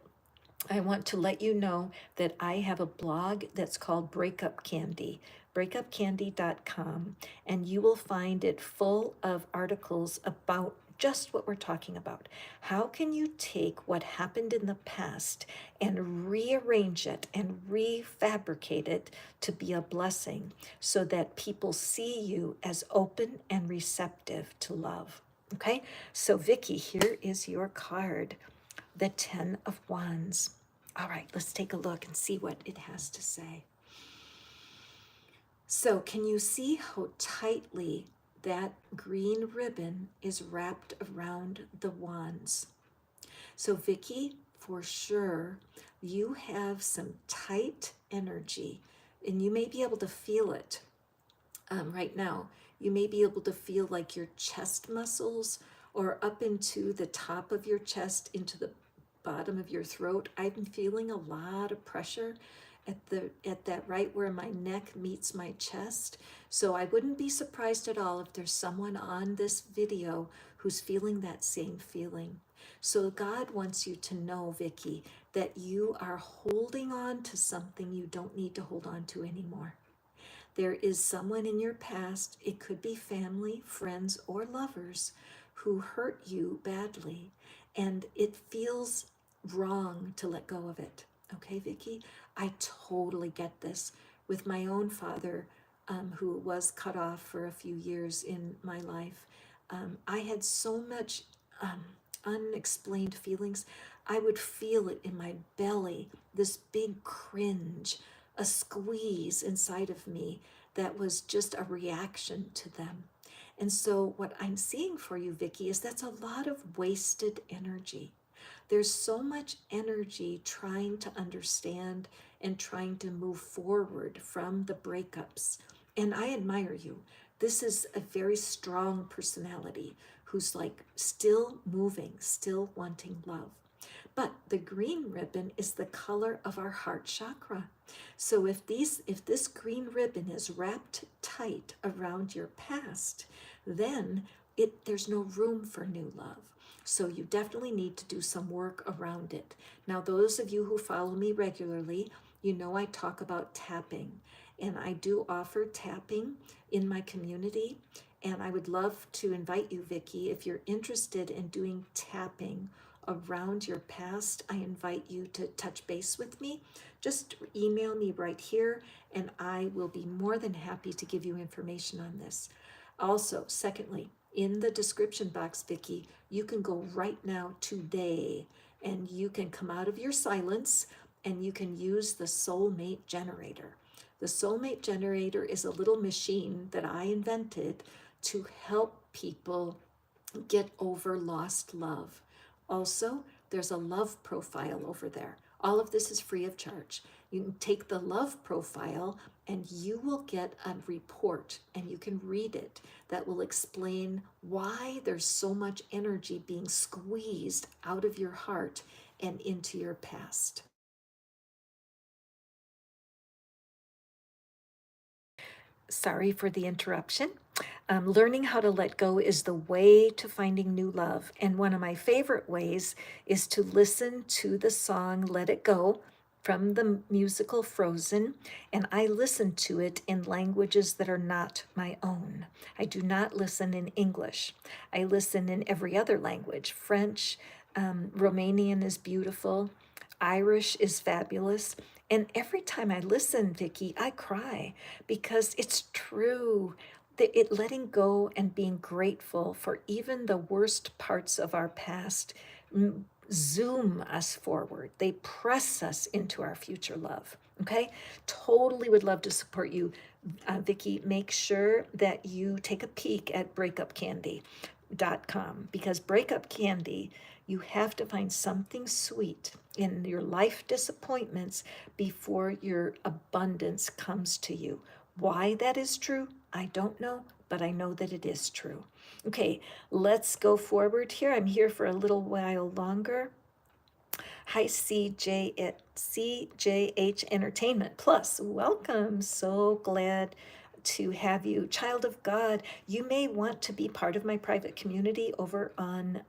I want to let you know that I have a blog that's called Breakup Candy, breakupcandy.com, and you will find it full of articles about just what we're talking about. How can you take what happened in the past and rearrange it and refabricate it to be a blessing, so that people see you as open and receptive to love? Okay, so Vicky, here is your card, the 10 of Wands. All right, let's take a look and see what it has to say. So can you see how tightly that green ribbon is wrapped around the wands. So Vicky, for sure, you have some tight energy, and you may be able to feel it right now. You may be able to feel like your chest muscles or up into the top of your chest, into the bottom of your throat. I'm feeling a lot of pressure at that right where my neck meets my chest. So I wouldn't be surprised at all if there's someone on this video who's feeling that same feeling. So God wants you to know, Vicky, that you are holding on to something you don't need to hold on to anymore. There is someone in your past, it could be family, friends, or lovers, who hurt you badly, and it feels wrong to let go of it. Okay, Vicky? I totally get this. With my own father, who was cut off for a few years in my life, I had so much unexplained feelings. I would feel it in my belly, this big cringe, a squeeze inside of me that was just a reaction to them. And so what I'm seeing for you, Vicky, is that's a lot of wasted energy. There's so much energy trying to understand and trying to move forward from the breakups. And I admire you. This is a very strong personality who's like still moving, still wanting love. But the green ribbon is the color of our heart chakra. So if this green ribbon is wrapped tight around your past, then there's no room for new love. So you definitely need to do some work around it. Now, those of you who follow me regularly, you know I talk about tapping, and I do offer tapping in my community. And I would love to invite you, Vicky, if you're interested in doing tapping around your past, I invite you to touch base with me. Just email me right here, and I will be more than happy to give you information on this. Also, secondly, in the description box, Vicky, you can go right now today, and you can come out of your silence, and you can use the soulmate generator. The soulmate generator is a little machine that I invented to help people get over lost love. Also, there's a love profile over there. All of this is free of charge. You can take the love profile and you will get a report, and you can read it, that will explain why there's so much energy being squeezed out of your heart and into your past. Sorry for the interruption. Learning how to let go is the way to finding new love. And one of my favorite ways is to listen to the song Let It Go from the musical Frozen. And I listen to it in languages that are not my own. I do not listen in English. I listen in every other language. French, Romanian is beautiful. Irish is fabulous. And every time I listen, Vicky, I cry because it's true. It letting go and being grateful for even the worst parts of our past zoom us forward. They press us into our future love. Okay, totally would love to support you, Vicky. Make sure that you take a peek at breakupcandy.com, because breakup candy, you have to find something sweet in your life disappointments before your abundance comes to you. Why that is true, I don't know, but I know that it is true. Okay, let's go forward here. I'm here for a little while longer. Hi, CJH Entertainment Plus. Welcome. So glad to have you. Child of God, you may want to be part of my private community over on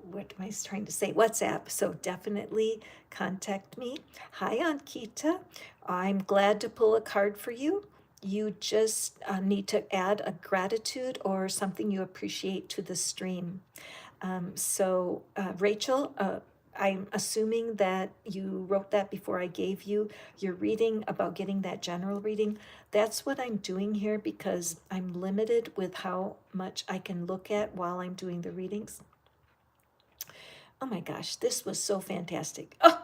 what am I trying to say? WhatsApp. So definitely contact me. Hi, Ankita. I'm glad to pull a card for you. You just need to add a gratitude or something you appreciate to the stream. Rachel, I'm assuming that you wrote that before I gave you your reading about getting that general reading. That's what I'm doing here because I'm limited with how much I can look at while I'm doing the readings. Oh my gosh, this was so fantastic. Oh,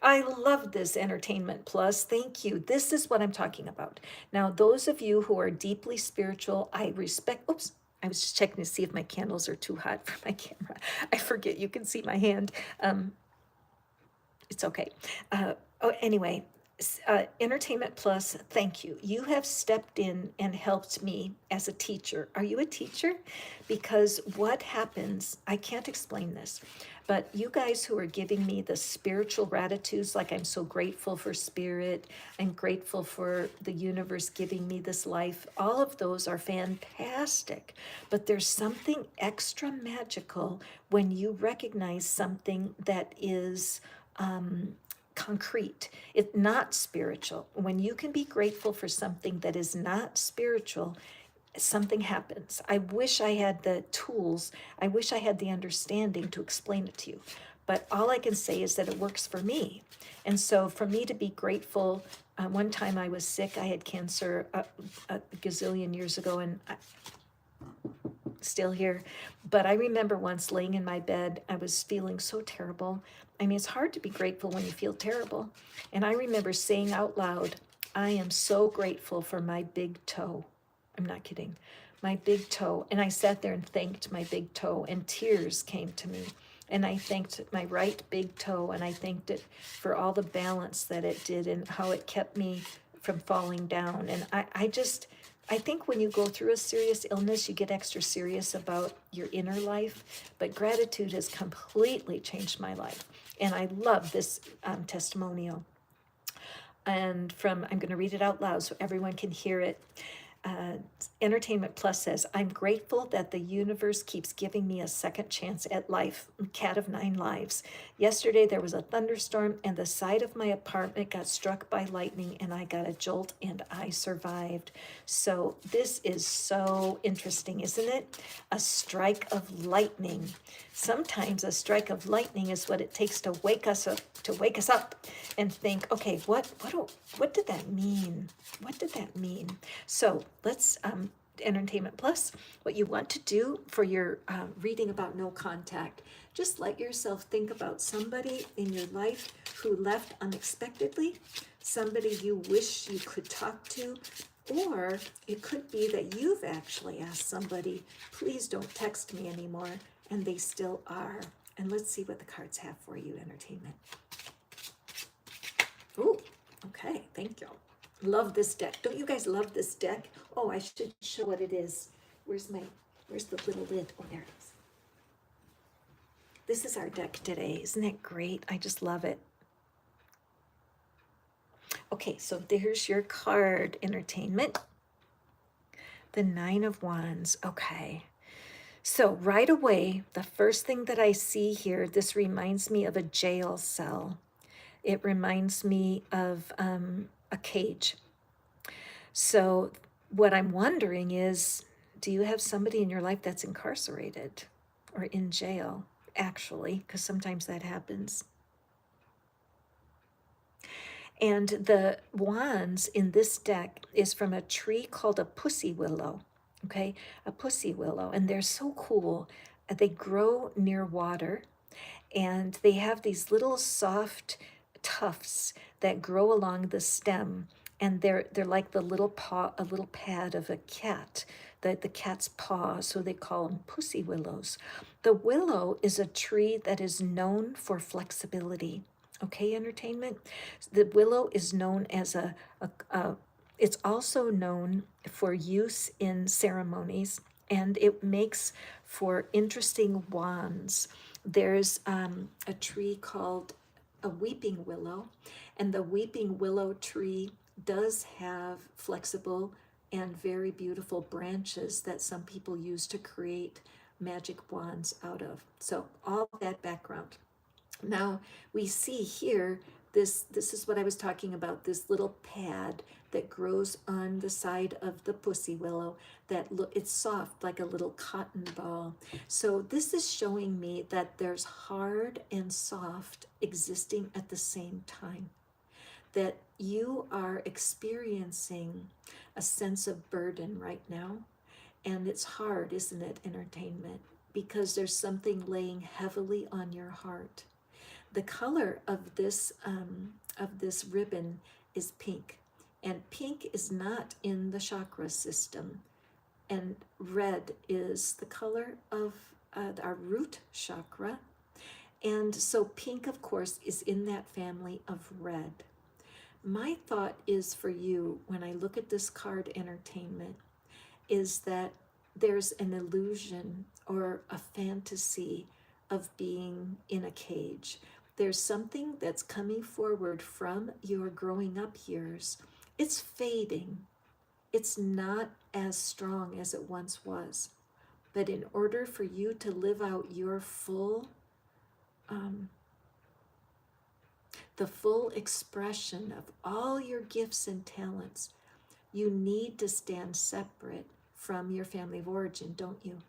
I love this Entertainment Plus. Thank you. This is what I'm talking about. Now, those of you who are deeply spiritual, I respect. Oops. I was just checking to see if my candles are too hot for my camera. I forget you can see my hand. Um, it's okay. Anyway, Entertainment Plus, thank you. You have stepped in and helped me as a teacher. Are you a teacher? Because what happens, I can't explain this, but you guys who are giving me the spiritual gratitudes, like I'm so grateful for spirit, I'm grateful for the universe giving me this life, all of those are fantastic. But there's something extra magical when you recognize something that is concrete, it's not spiritual. When you can be grateful for something that is not spiritual, something happens. I wish I had the tools, I wish I had the understanding to explain it to you. But all I can say is that it works for me. And so for me to be grateful, one time I was sick, I had cancer a gazillion years ago, and still here. But I remember once laying in my bed, I was feeling so terrible. I mean, it's hard to be grateful when you feel terrible. And I remember saying out loud, I am so grateful for my big toe. I'm not kidding. My big toe. And I sat there and thanked my big toe, and tears came to me. And I thanked my right big toe, and I thanked it for all the balance that it did and how it kept me from falling down. And I think when you go through a serious illness, you get extra serious about your inner life, but gratitude has completely changed my life. And I love this testimonial. And I'm going to read it out loud so everyone can hear it. Entertainment Plus says, I'm grateful that the universe keeps giving me a second chance at life. Cat of 9 lives. Yesterday there was a thunderstorm and the side of my apartment got struck by lightning and I got a jolt and I survived. So this is so interesting, isn't it? A strike of lightning. Sometimes a strike of lightning is what it takes to wake us up and think, okay, what did that mean? What did that mean? So let's Entertainment Plus, what you want to do for your reading about no contact, just let yourself think about somebody in your life who left unexpectedly, somebody you wish you could talk to, or it could be that you've actually asked somebody, please don't text me anymore, and they still are. And let's see what the cards have for you, Entertainment. Oh, okay, thank you. Love this deck. Don't you guys love this deck? Oh, I should show what it is. Where's the little lid? Oh, there it is. This is our deck today. Isn't that great? I just love it. Okay, so there's your card, Entertainment. The 9 of Wands. Okay. So right away, the first thing that I see here, this reminds me of a jail cell. It reminds me of a cage. So what I'm wondering is, do you have somebody in your life that's incarcerated or in jail, actually, because sometimes that happens. And the wands in this deck is from a tree called a pussy willow, okay? A pussy willow, and they're so cool. They grow near water, and they have these little soft tufts that grow along the stem, and they're like the little paw, a little pad of a cat, the cat's paw, so they call them pussy willows. The willow is a tree that is known for flexibility. Okay, Entertainment. The willow is known as it's also known for use in ceremonies, and it makes for interesting wands. There's a tree called a weeping willow, and the weeping willow tree does have flexible and very beautiful branches that some people use to create magic wands out of. So all that background. Now we see here, this is what I was talking about, this little pad that grows on the side of the pussy willow that it's soft like a little cotton ball. So this is showing me that there's hard and soft existing at the same time, that you are experiencing a sense of burden right now. And it's hard, isn't it, Entertainment? Because there's something laying heavily on your heart. the color of this ribbon is pink, and pink is not in the chakra system, and red is the color of our root chakra, and so pink, of course, is in that family of red. My thought is for you, when I look at this card entertainment, is that there's an illusion or a fantasy of being in a cage. There's something that's coming forward from your growing up years. It's fading. It's not as strong as it once was. But in order for you to live out your the full expression of all your gifts and talents, you need to stand separate from your family of origin, don't you?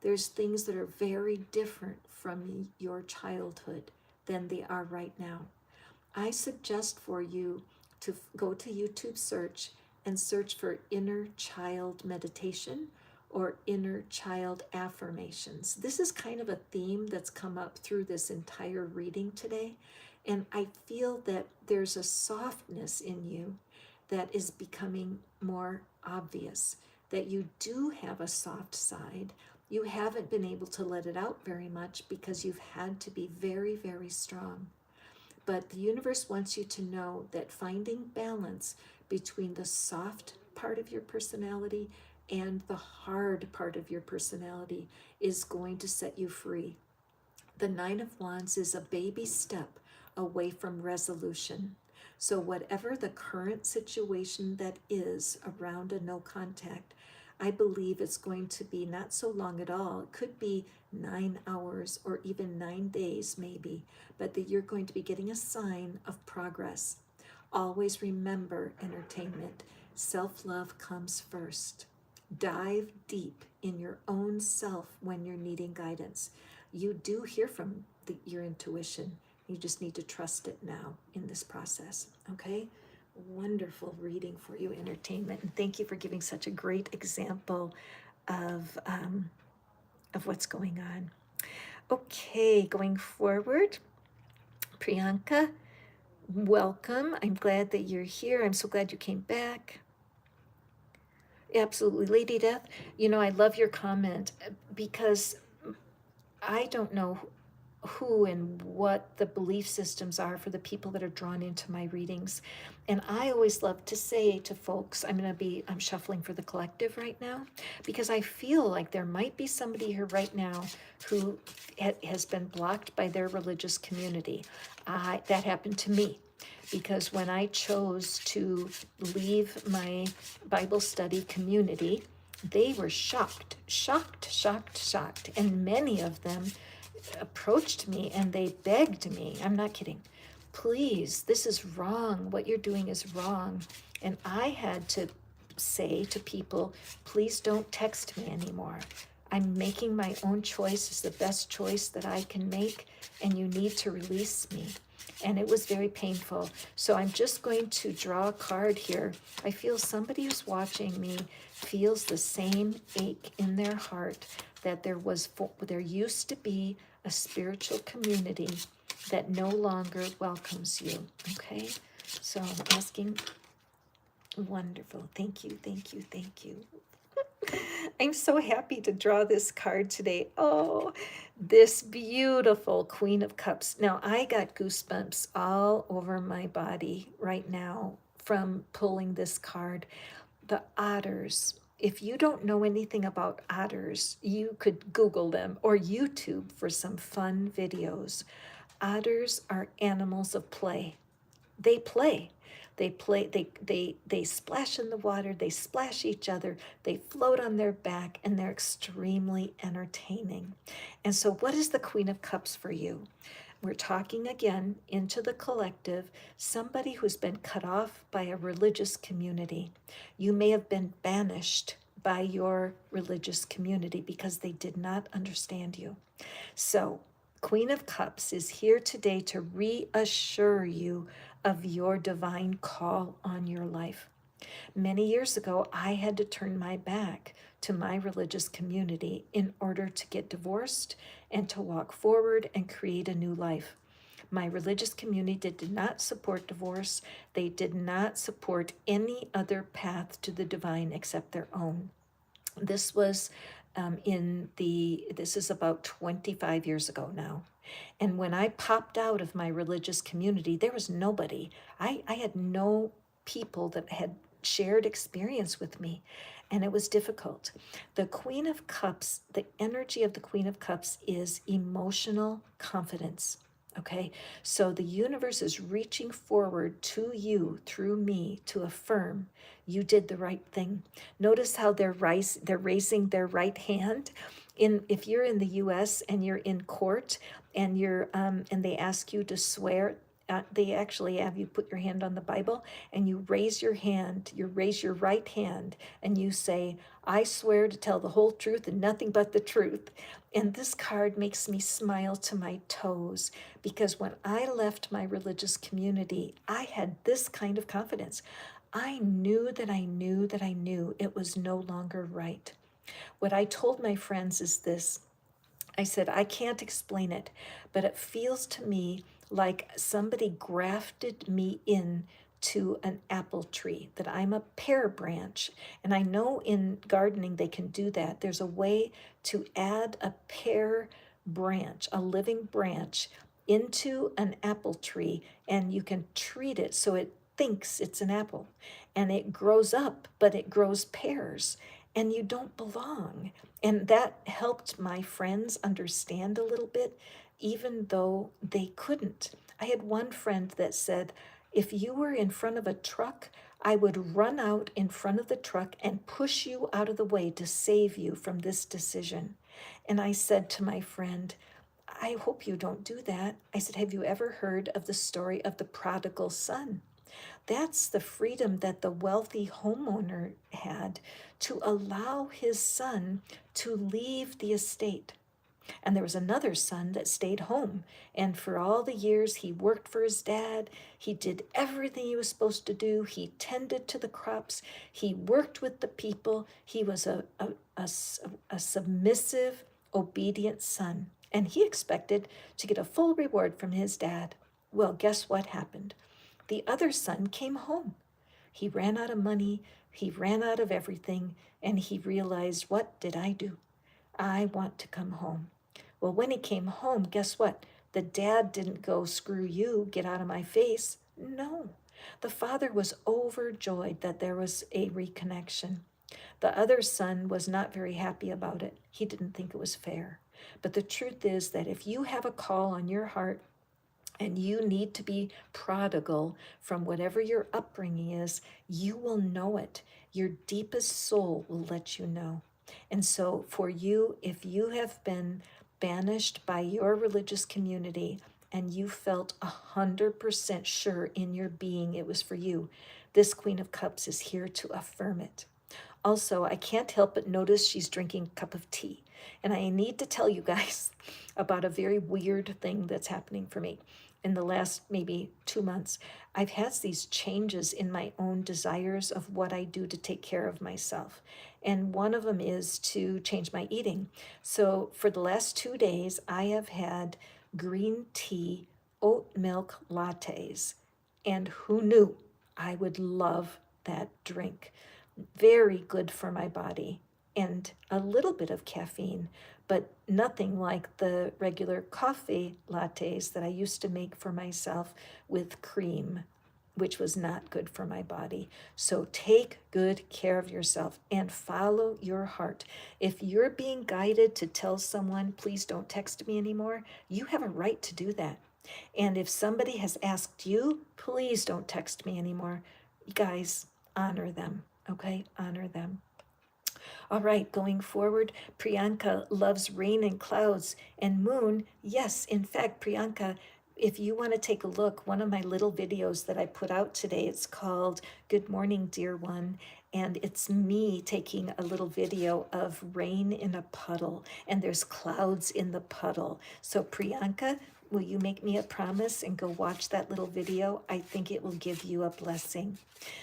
There's things that are very different from your childhood than they are right now. I suggest for you to go to YouTube search and search for inner child meditation or inner child affirmations. This is kind of a theme that's come up through this entire reading today. And I feel that there's a softness in you that is becoming more obvious, that you do have a soft side. You haven't been able to let it out very much because you've had to be very, very strong. But the universe wants you to know that finding balance between the soft part of your personality and the hard part of your personality is going to set you free. The Nine of Wands is a baby step away from resolution. So whatever the current situation that is around a no contact, I believe it's going to be not so long at all. It could be 9 hours or even 9 days maybe, but that you're going to be getting a sign of progress. Always remember, entertainment, self-love comes first. Dive deep in your own self when you're needing guidance. You do hear from your intuition. You just need to trust it now in this process, okay? Wonderful reading for you, entertainment, and thank you for giving such a great example of what's going on. Okay, going forward, Priyanka, welcome. I'm glad that you're here. I'm so glad you came back. Absolutely, Lady Death. You know, I love your comment because I don't know who and what the belief systems are for the people that are drawn into my readings. And I always love to say to folks, I'm shuffling for the collective right now, because I feel like there might be somebody here right now who has been blocked by their religious community. That happened to me, because when I chose to leave my Bible study community, they were shocked. And many of them approached me and they begged me, I'm not kidding, please, this is wrong, what you're doing is wrong. And I had to say to people, please don't text me anymore. I'm making my own choice. It's the best choice that I can make, and you need to release me. And it was very painful. So I'm just going to draw a card here. I feel somebody who's watching me feels the same ache in their heart that there used to be a spiritual community that no longer welcomes you, okay? So I'm asking, wonderful, thank you. I'm so happy to draw this card today. Oh, this beautiful Queen of Cups. Now, I got goosebumps all over my body right now from pulling this card. The otters. If you don't know anything about otters, you could Google them or YouTube for some fun videos. Otters are animals of play. They play. They splash in the water, they splash each other, they float on their back, and they're extremely entertaining. And so what is the Queen of Cups for you? We're talking again into the collective, somebody who's been cut off by a religious community. You may have been banished by your religious community because they did not understand you. So Queen of Cups is here today to reassure you of your divine call on your life. Many years ago, I had to turn my back to my religious community in order to get divorced and to walk forward and create a new life. My religious community did not support divorce. They did not support any other path to the divine except their own. This was this is about 25 years ago now. And when I popped out of my religious community, there was nobody. I had no people that had shared experience with me, and it was difficult. The Queen of Cups, the energy of the Queen of Cups is emotional confidence. Okay, so the universe is reaching forward to you through me to affirm you did the right thing. Notice how they're raising their right hand. If you're in the U.S. and you're in court and and they ask you to swear, they actually have you put your hand on the Bible and you raise your hand. You raise your right hand and you say, "I swear to tell the whole truth and nothing but the truth." And this card makes me smile to my toes because when I left my religious community, I had this kind of confidence. I knew that I knew that I knew it was no longer right. What I told my friends is this. I said, I can't explain it, but it feels to me like somebody grafted me in to an apple tree, that I'm a pear branch. And I know in gardening they can do that. There's a way to add a pear branch, a living branch, into an apple tree, and you can treat it so it thinks it's an apple. And it grows up, but it grows pears, and you don't belong. And that helped my friends understand a little bit, even though they couldn't. I had one friend that said, if you were in front of a truck, I would run out in front of the truck and push you out of the way to save you from this decision. And I said to my friend, I hope you don't do that. I said, have you ever heard of the story of the prodigal son? That's the freedom that the wealthy homeowner had to allow his son to leave the estate. And there was another son that stayed home. And for all the years he worked for his dad, he did everything he was supposed to do. He tended to the crops. He worked with the people. He was a submissive, obedient son. And he expected to get a full reward from his dad. Well, guess what happened? The other son came home. He ran out of money. He ran out of everything. And he realized, what did I do? I want to come home. Well, when he came home, guess what? The dad didn't go, screw you, get out of my face. No. The father was overjoyed that there was a reconnection. The other son was not very happy about it. He didn't think it was fair. But the truth is that if you have a call on your heart and you need to be prodigal from whatever your upbringing is, you will know it. Your deepest soul will let you know. And so for you, if you have been banished by your religious community and you felt 100% sure in your being it was for you, this Queen of Cups is here to affirm it. Also, I can't help but notice she's drinking a cup of tea. And I need to tell you guys about a very weird thing that's happening for me. In the last maybe 2 months, I've had these changes in my own desires of what I do to take care of myself. And one of them is to change my eating. So for the last 2 days, I have had green tea, oat milk lattes. And who knew I would love that drink? Very good for my body and a little bit of caffeine, but nothing like the regular coffee lattes that I used to make for myself with cream, which was not good for my body. So take good care of yourself and follow your heart. If you're being guided to tell someone, please don't text me anymore, you have a right to do that. And if somebody has asked you, please don't text me anymore, you guys, honor them, okay? Honor them. All right, going forward, Priyanka loves rain and clouds and moon. Yes, in fact, Priyanka, if you want to take a look, one of my little videos that I put out today, it's called Good Morning, Dear One. And it's me taking a little video of rain in a puddle, and there's clouds in the puddle. So Priyanka, will you make me a promise and go watch that little video? I think it will give you a blessing.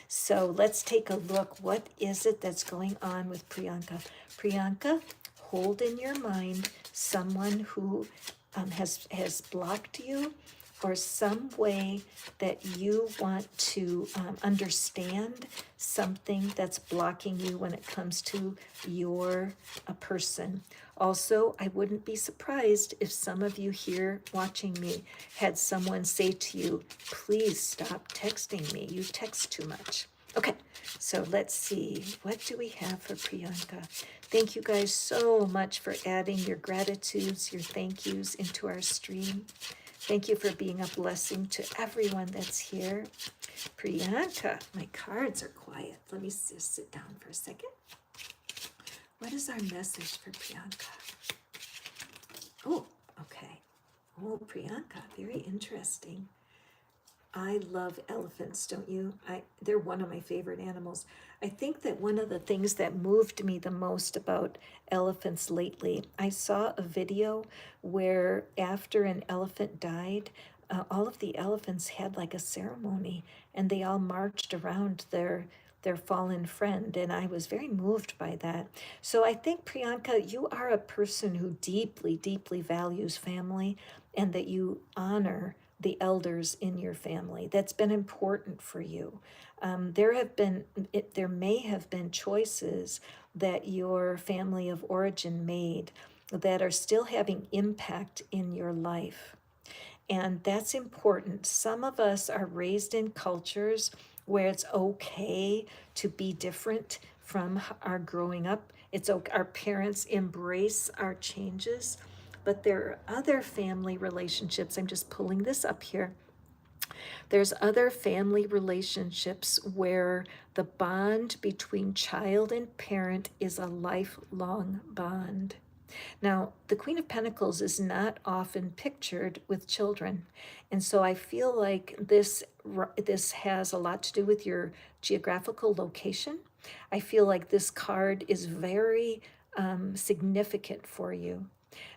So let's take a look. What is it that's going on with Priyanka? Priyanka, hold in your mind someone who has blocked you, or some way that you want to understand something that's blocking you when it comes to your person. Also, I wouldn't be surprised if some of you here watching me had someone say to you, please stop texting me. You text too much. Okay, so let's see. What do we have for Priyanka? Thank you guys so much for adding your gratitudes, your thank yous into our stream. Thank you for being a blessing to everyone that's here. Priyanka, my cards are quiet. Let me just sit down for a second. What is our message for Priyanka? Oh, okay. Oh, Priyanka, very interesting. I love elephants, don't you? They're one of my favorite animals. I think that one of the things that moved me the most about elephants lately, I saw a video where after an elephant died, all of the elephants had like a ceremony and they all marched around their fallen friend, and I was very moved by that. So I think, Priyanka, you are a person who deeply, deeply values family and that you honor the elders in your family. That's been important for you. There may have been choices that your family of origin made that are still having impact in your life. And that's important. Some of us are raised in cultures where it's okay to be different from our growing up. It's okay, our parents embrace our changes, but there are other family relationships. I'm just pulling this up here. There's other family relationships where the bond between child and parent is a lifelong bond. Now, the Queen of Pentacles is not often pictured with children. And so I feel like this has a lot to do with your geographical location. I feel like this card is very significant for you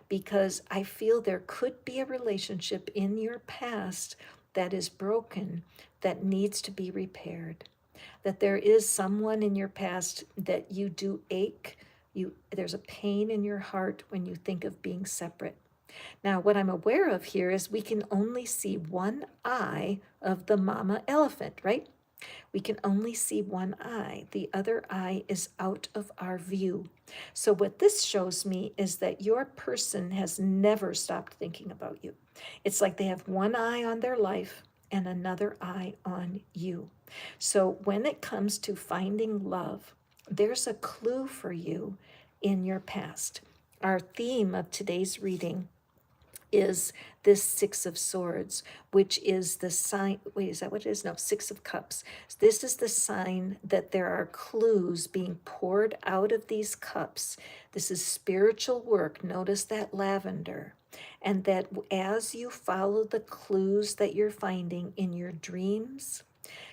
because I feel there could be a relationship in your past that is broken that needs to be repaired. That there is someone in your past that you do ache. There's a pain in your heart when you think of being separate. Now, what I'm aware of here is we can only see one eye of the mama elephant, right? We can only see one eye. The other eye is out of our view. So what this shows me is that your person has never stopped thinking about you. It's like they have one eye on their life and another eye on you. So when it comes to finding love, there's a clue for you in your past. Our theme of today's reading is this Six of Swords, which is the sign. Wait, is that what it is? No, Six of Cups. This is the sign that there are clues being poured out of these cups. This is spiritual work. Notice that lavender. And that as you follow the clues that you're finding in your dreams,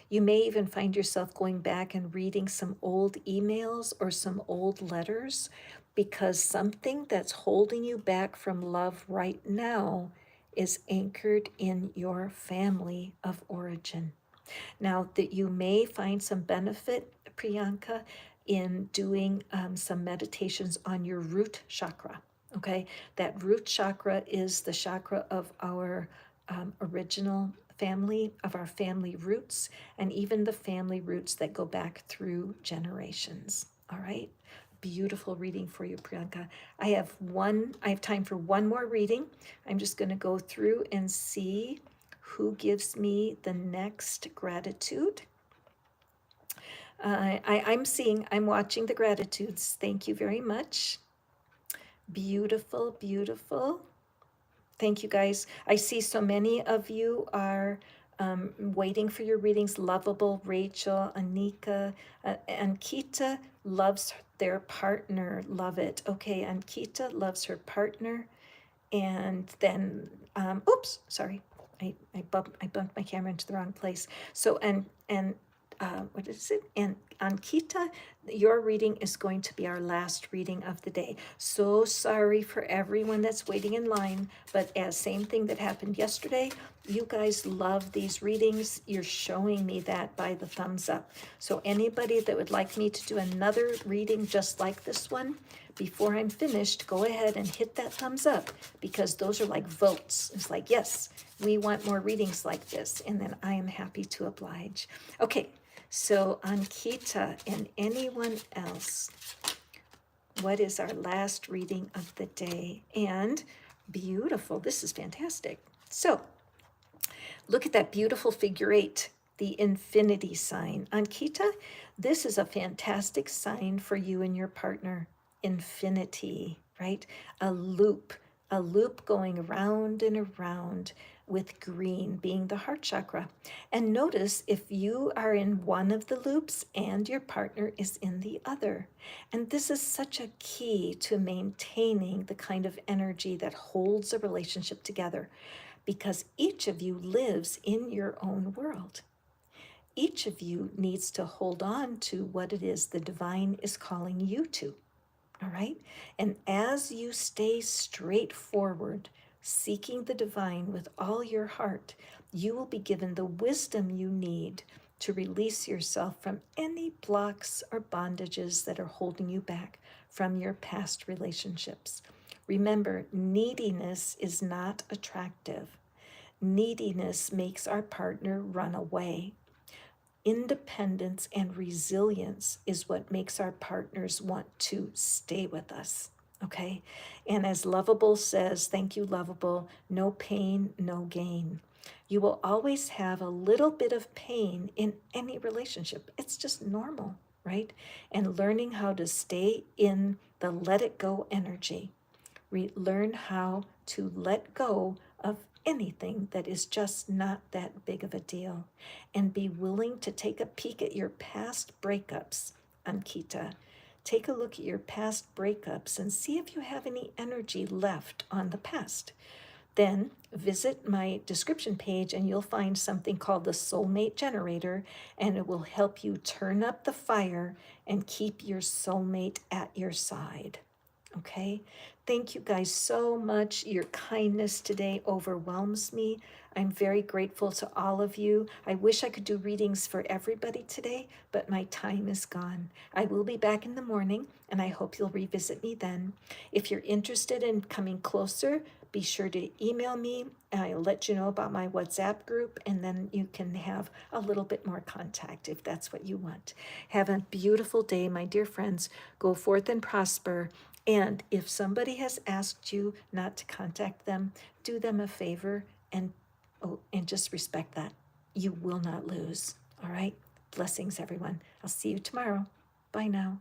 you may even find yourself going back and reading some old emails or some old letters because something that's holding you back from love right now is anchored in your family of origin. Now, that you may find some benefit, Priyanka, in doing some meditations on your root chakra. Okay, that root chakra is the chakra of our original family, of our family roots, and even the family roots that go back through generations. All right, beautiful reading for you, Priyanka. I have time for one more reading. I'm just going to go through and see who gives me the next gratitude. I'm watching the gratitudes. Thank you very much. Beautiful, beautiful. Thank you, guys. I see so many of you are waiting for your readings. Lovable, Rachel, Anika, Ankita loves their partner. Love it. Okay, Ankita loves her partner. And then, oops, sorry. I bumped my camera into the wrong place. So, what is it? And Ankita, your reading is going to be our last reading of the day. So sorry for everyone that's waiting in line, but as same thing that happened yesterday, You guys love these readings. You're showing me that by the thumbs up. So anybody that would like me to do another reading just like this one, before I'm finished, go ahead and hit that thumbs up, because those are like votes. It's like, yes, we want more readings like this, and then I am happy to oblige. Okay, so Ankita and anyone else, what is our last reading of the day? And beautiful, this is fantastic. So look at that beautiful figure 8, the infinity sign. Ankita, this is a fantastic sign for you and your partner. Infinity, right? A loop going around and around, with green being the heart chakra. And notice if you are in one of the loops and your partner is in the other. And this is such a key to maintaining the kind of energy that holds a relationship together, because each of you lives in your own world. Each of you needs to hold on to what it is the divine is calling you to. All right? And as you stay straightforward, seeking the divine with all your heart, you will be given the wisdom you need to release yourself from any blocks or bondages that are holding you back from your past relationships. Remember, neediness is not attractive. Neediness makes our partner run away. Independence and resilience is what makes our partners want to stay with us. Okay? And as Lovable says, thank you, Lovable, no pain, no gain. You will always have a little bit of pain in any relationship. It's just normal, right? And learning how to stay in the let it go energy. Learn how to let go of anything that is just not that big of a deal, and be willing to take a peek at your past breakups, Ankita. Take a look at your past breakups and see if you have any energy left on the past. Then visit my description page and you'll find something called the Soulmate Generator, and it will help you turn up the fire and keep your soulmate at your side. Okay? Thank you guys so much. Your kindness today overwhelms me. I'm very grateful to all of you. I wish I could do readings for everybody today, but my time is gone. I will be back in the morning, and I hope you'll revisit me then. If you're interested in coming closer, be sure to email me. I'll let you know about my WhatsApp group, and then you can have a little bit more contact if that's what you want. Have a beautiful day, my dear friends. Go forth and prosper. And if somebody has asked you not to contact them, do them a favor and just respect that. You will not lose. All right? Blessings, everyone. I'll see you tomorrow. Bye now.